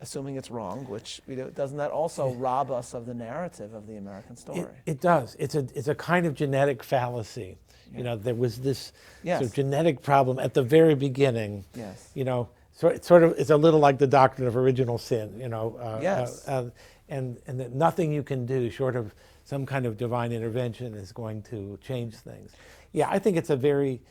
assuming it's wrong, which doesn't that also rob us of the narrative of the American story?
It does. It's a kind of genetic fallacy.
Yeah.
There was this sort of genetic problem at the very beginning.
Yes.
So it's a little like the doctrine of original sin.
Yes.
And that nothing you can do short of some kind of divine intervention is going to change things. Yeah, I think it's a very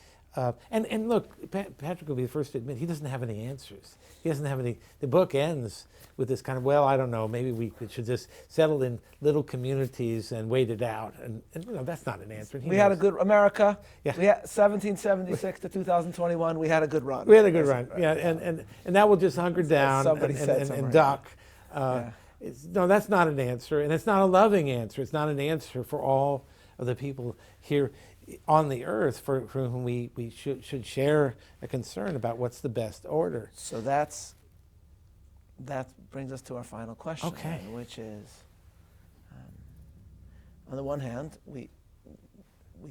and look, Patrick will be the first to admit he doesn't have any answers. He doesn't have any. The book ends with this kind of, well, I don't know, maybe we should just settle in little communities and wait it out. And that's not an answer.
We had a good America.
Yeah.
We had 1776 to 2021. We had a good run.
We had a good run. Yeah, and that will just hunker down and duck. No, that's not an answer, and it's not a loving answer. It's not an answer for all of the people here on the earth for whom we should share a concern about what's the best order.
So that brings us to our final question, which is, on the one hand, we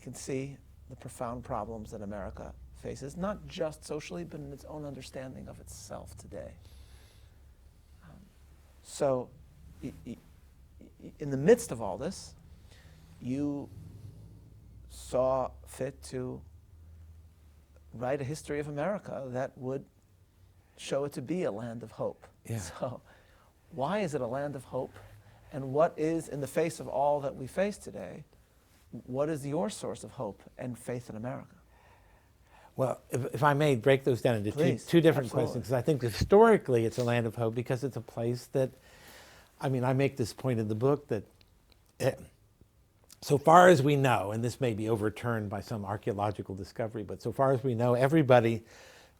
can see the profound problems that America faces, not just socially, but in its own understanding of itself today. So, in the midst of all this, you saw fit to write a history of America that would show it to be a land of hope.
Yeah.
So, why is it a land of hope? And what is, in the face of all that we face today, what is your source of hope and faith in America?
Well, if I may break those down into two different questions, because I think historically it's a land of hope because it's a place that, I make this point in the book that so far as we know, and this may be overturned by some archaeological discovery, but so far as we know,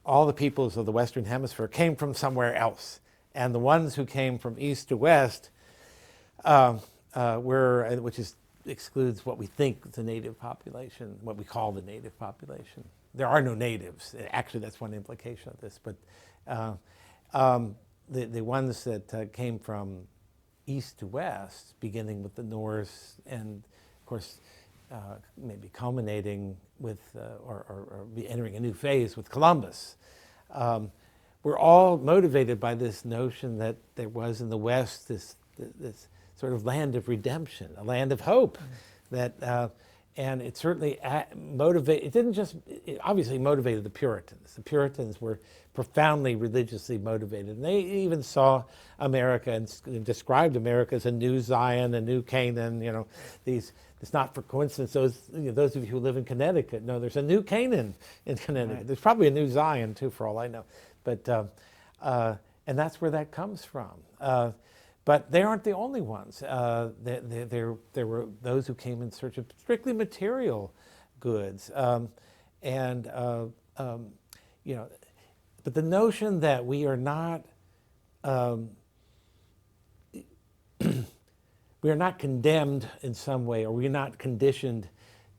all the peoples of the Western Hemisphere came from somewhere else. And the ones who came from east to west excludes what we think the native population, what we call the native population. There are no natives. Actually, that's one implication of this. But the ones that came from east to west, beginning with the Norse, and of course, maybe culminating with or be entering a new phase with Columbus. We're all motivated by this notion that there was in the West this sort of land of redemption, a land of hope, that and it certainly motivated, it didn't just, it obviously motivated the Puritans. The Puritans were profoundly religiously motivated, and they even saw America and described America as a new Zion, a new Canaan. You know, it's not for coincidence. Those of you who live in Connecticut know there's a new Canaan in Connecticut. Right. There's probably a new Zion too, for all I know. But and that's where that comes from. But they aren't the only ones. There were those who came in search of strictly material goods, you know. But the notion that we are not we are not condemned in some way, or we're not conditioned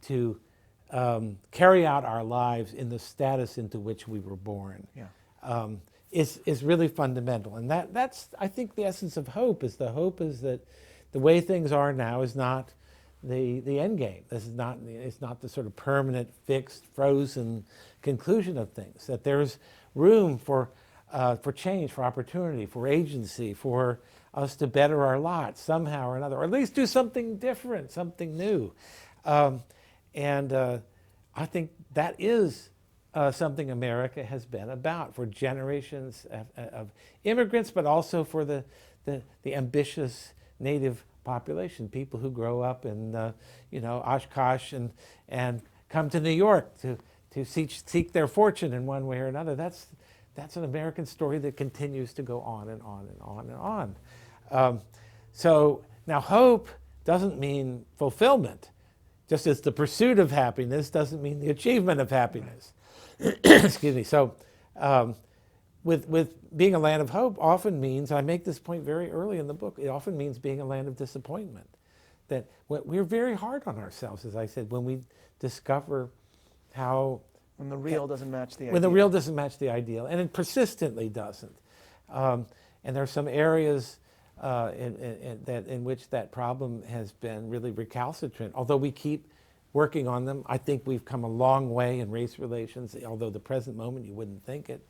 to carry out our lives in the status into which we were born, is really fundamental. And that's, I think, the essence of hope. Is that the way things are now is not the end game. It's not the sort of permanent, fixed, frozen conclusion of things. That there's room for change, for opportunity, for agency, for us to better our lot somehow or another, or at least do something different, something new. I think that is something America has been about for generations of immigrants, but also for the ambitious native population, people who grow up in Oshkosh and come to New York to seek their fortune in one way or another. That's an American story that continues to go on and on and on and on. So now hope doesn't mean fulfillment, just as the pursuit of happiness doesn't mean the achievement of happiness. Excuse me. So with being a land of hope often means, I make this point very early in the book, it often means being a land of disappointment. That we're very hard on ourselves, as I said, when we discover how...
When the real doesn't match the ideal.
When the real doesn't match the ideal, and it persistently doesn't. And there are some areas in which that problem has been really recalcitrant. Although we keep working on them, I think we've come a long way in race relations, although the present moment you wouldn't think it.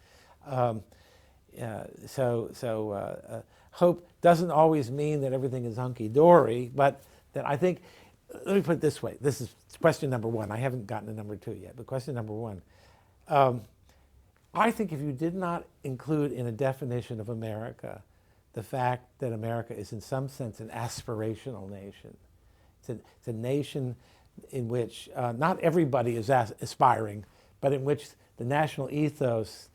Hope doesn't always mean that everything is hunky-dory, but that I think, let me put it this way, this is question number one. I haven't gotten to number two yet, but question number one. I think if you did not include in a definition of America the fact that America is in some sense an aspirational nation, it's a nation in which not everybody is aspiring, but in which the national ethos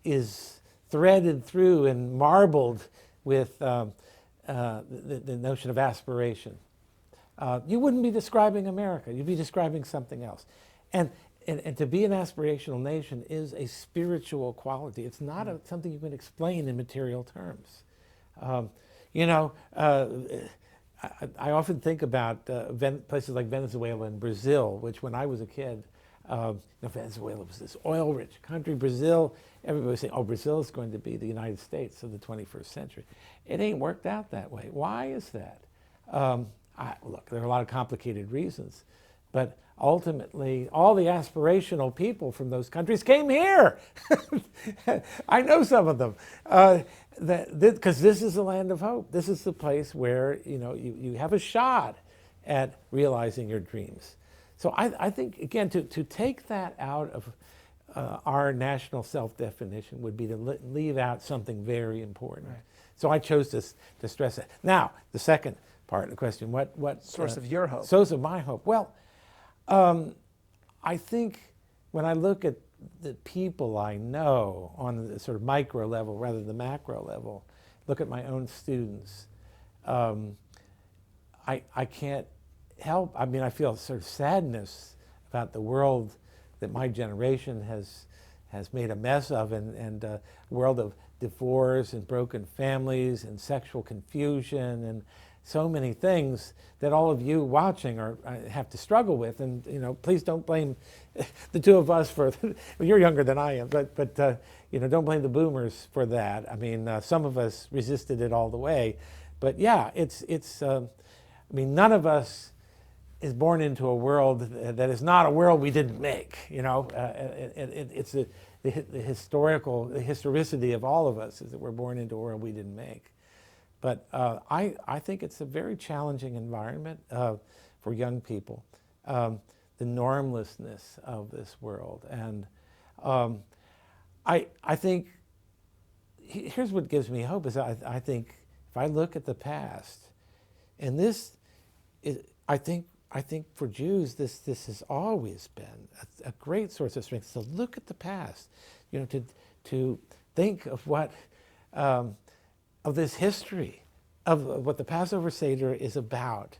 is threaded through and marbled with the notion of aspiration. You wouldn't be describing America. You'd be describing something else. And to be an aspirational nation is a spiritual quality. It's not something you can explain in material terms. I often think about places like Venezuela and Brazil, which when I was a kid, Venezuela was this oil-rich country. Brazil, everybody was saying, oh, Brazil is going to be the United States of the 21st century. It ain't worked out that way. Why is that? Look, there are a lot of complicated reasons, but ultimately, all the aspirational people from those countries came here. I know some of them, because this is the land of hope. This is the place where you have a shot at realizing your dreams. So I think, again, to take that out of our national self-definition would be to leave out something very important. Right. So I chose to stress that. Now, the second part of the question, what
source of your hope?
Source of my hope. Well, I think when I look at the people I know on the sort of micro level rather than the macro level, look at my own students, I can't help, I feel sort of sadness about the world that my generation has made a mess of, and a world of divorce and broken families and sexual confusion and so many things that all of you watching have to struggle with. And please don't blame the two of us for. Well, you're younger than I am, but don't blame the boomers for that. Some of us resisted it all the way, but yeah, it's. None of us is born into a world that is not a world we didn't make. It's the historicity of all of us is that we're born into a world we didn't make. But I think it's a very challenging environment for young people, the normlessness of this world. And I think here's what gives me hope is I think if I look at the past, and this is, I think for Jews this has always been a great source of strength. So look at the past, to think of what of this history of what the Passover Seder is about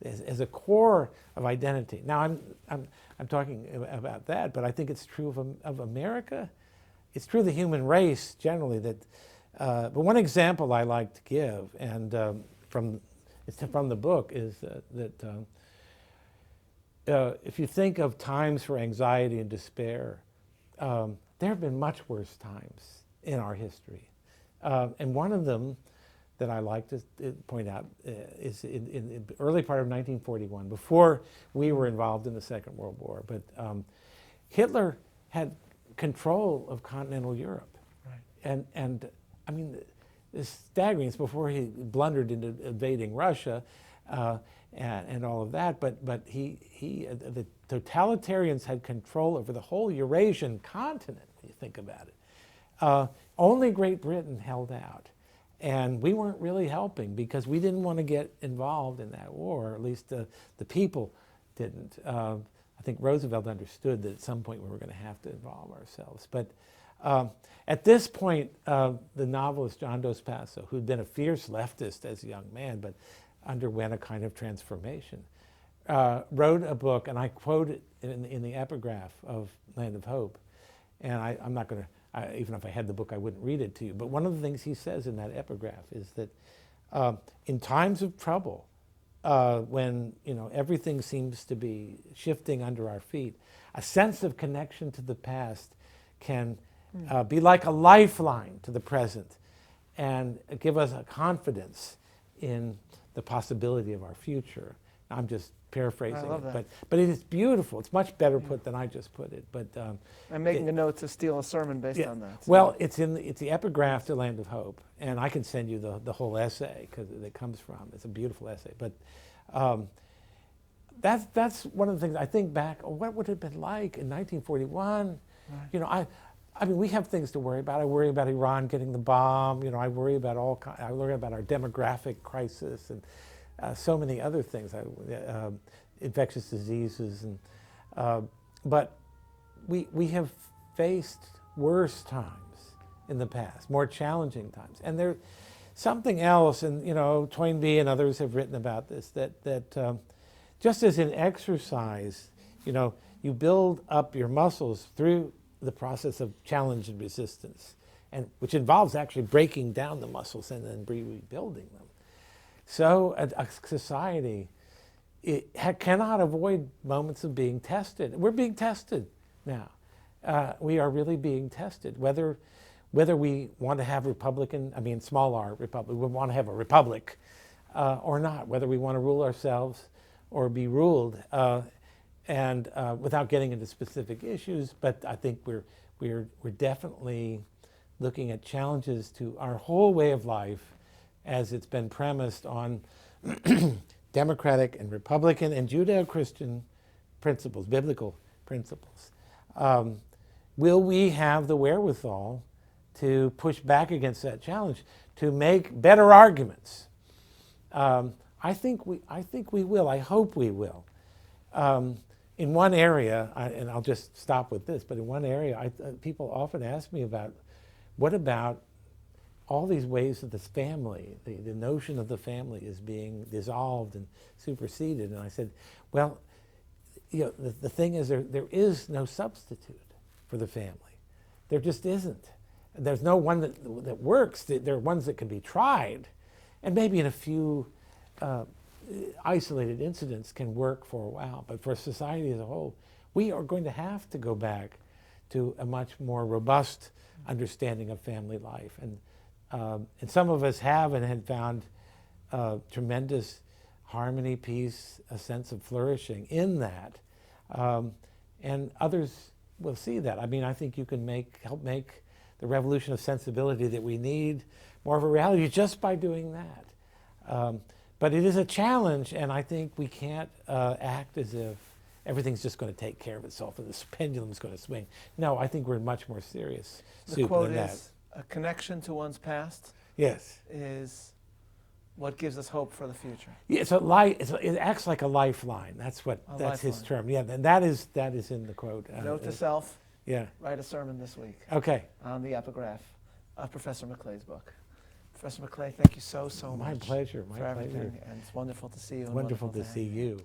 as a core of identity. Now I'm talking about that, but I think it's true of America. It's true of the human race generally. But one example I like to give, and from the book, is that if you think of times for anxiety and despair, there have been much worse times in our history, and one of them that I like to point out is in the early part of 1941, before we were involved in the Second World War. But Hitler had control of continental Europe. Right. And I mean, it's staggering. It's before he blundered into invading Russia and all of that. But the totalitarians had control over the whole Eurasian continent, when you think about it. Only Great Britain held out. And we weren't really helping because we didn't want to get involved in that war, or at least the people didn't. I think Roosevelt understood that at some point we were going to have to involve ourselves. But at this point, the novelist John Dos Passos, who'd been a fierce leftist as a young man, but underwent a kind of transformation, wrote a book, and I quote it in the Epigraph of Land of Hope. And I'm not going to, even if I had the book, I wouldn't read it to you. But one of the things he says in that epigraph is that in times of trouble, when everything seems to be shifting under our feet, a sense of connection to the past can be like a lifeline to the present and give us a confidence in the possibility of our future. I'm just paraphrasing it, but it is beautiful. It's much better put than I just put it. But
I'm making a note to steal a sermon based on that. So.
Well, it's the Epigraph to Land of Hope, and I can send you the whole essay because it comes from. It's a beautiful essay. But that's one of the things I think back. Oh, what would it have been like in 1941? Right. I mean, we have things to worry about. I worry about Iran getting the bomb. I worry about I worry about our demographic crisis and so many other things, infectious diseases, and but we have faced worse times in the past, more challenging times, and there's something else. And Toynbee and others have written about this. That just as in exercise, you build up your muscles through the process of challenge and resistance, and which involves actually breaking down the muscles and then rebuilding them. So a society cannot avoid moments of being tested. We're being tested now. We are really being tested. Whether we want to have small r republic, we want to have a republic or not. Whether we want to rule ourselves or be ruled, and without getting into specific issues. But I think we're definitely looking at challenges to our whole way of life, as it's been premised on democratic and Republican and Judeo-Christian principles, biblical principles. Will we have the wherewithal to push back against that challenge, to make better arguments? I think we will. I hope we will. In one area, and I'll just stop with this, but in one area, people often ask me about, what about all these ways that this family, the notion of the family is being dissolved and superseded. And I said, well, the thing is there is no substitute for the family. There just isn't. There's no one that works. There are ones that can be tried, and maybe in a few isolated incidents can work for a while. But for society as a whole, we are going to have to go back to a much more robust understanding of family life. And some of us have and had found tremendous harmony, peace, a sense of flourishing in that. And others will see that. I mean, I think you can help make the revolution of sensibility that we need more of a reality just by doing that. But it is a challenge, and I think we can't act as if everything's just going to take care of itself and this pendulum's going to swing. No, I think we're much more serious
The quote is, a connection to one's past
Yes.
is what gives us hope for the future.
Yeah, it acts like a lifeline. That's his
lifeline.
term. Yeah, and that is in the quote.
Note to self,
Yeah.
write a sermon this week
Okay.
on the epigraph of Professor McClay's book. Professor McClay, thank you so much.
My pleasure. My
for
pleasure.
everything, and it's wonderful to see you. And
Wonderful to
have
see
you.
you.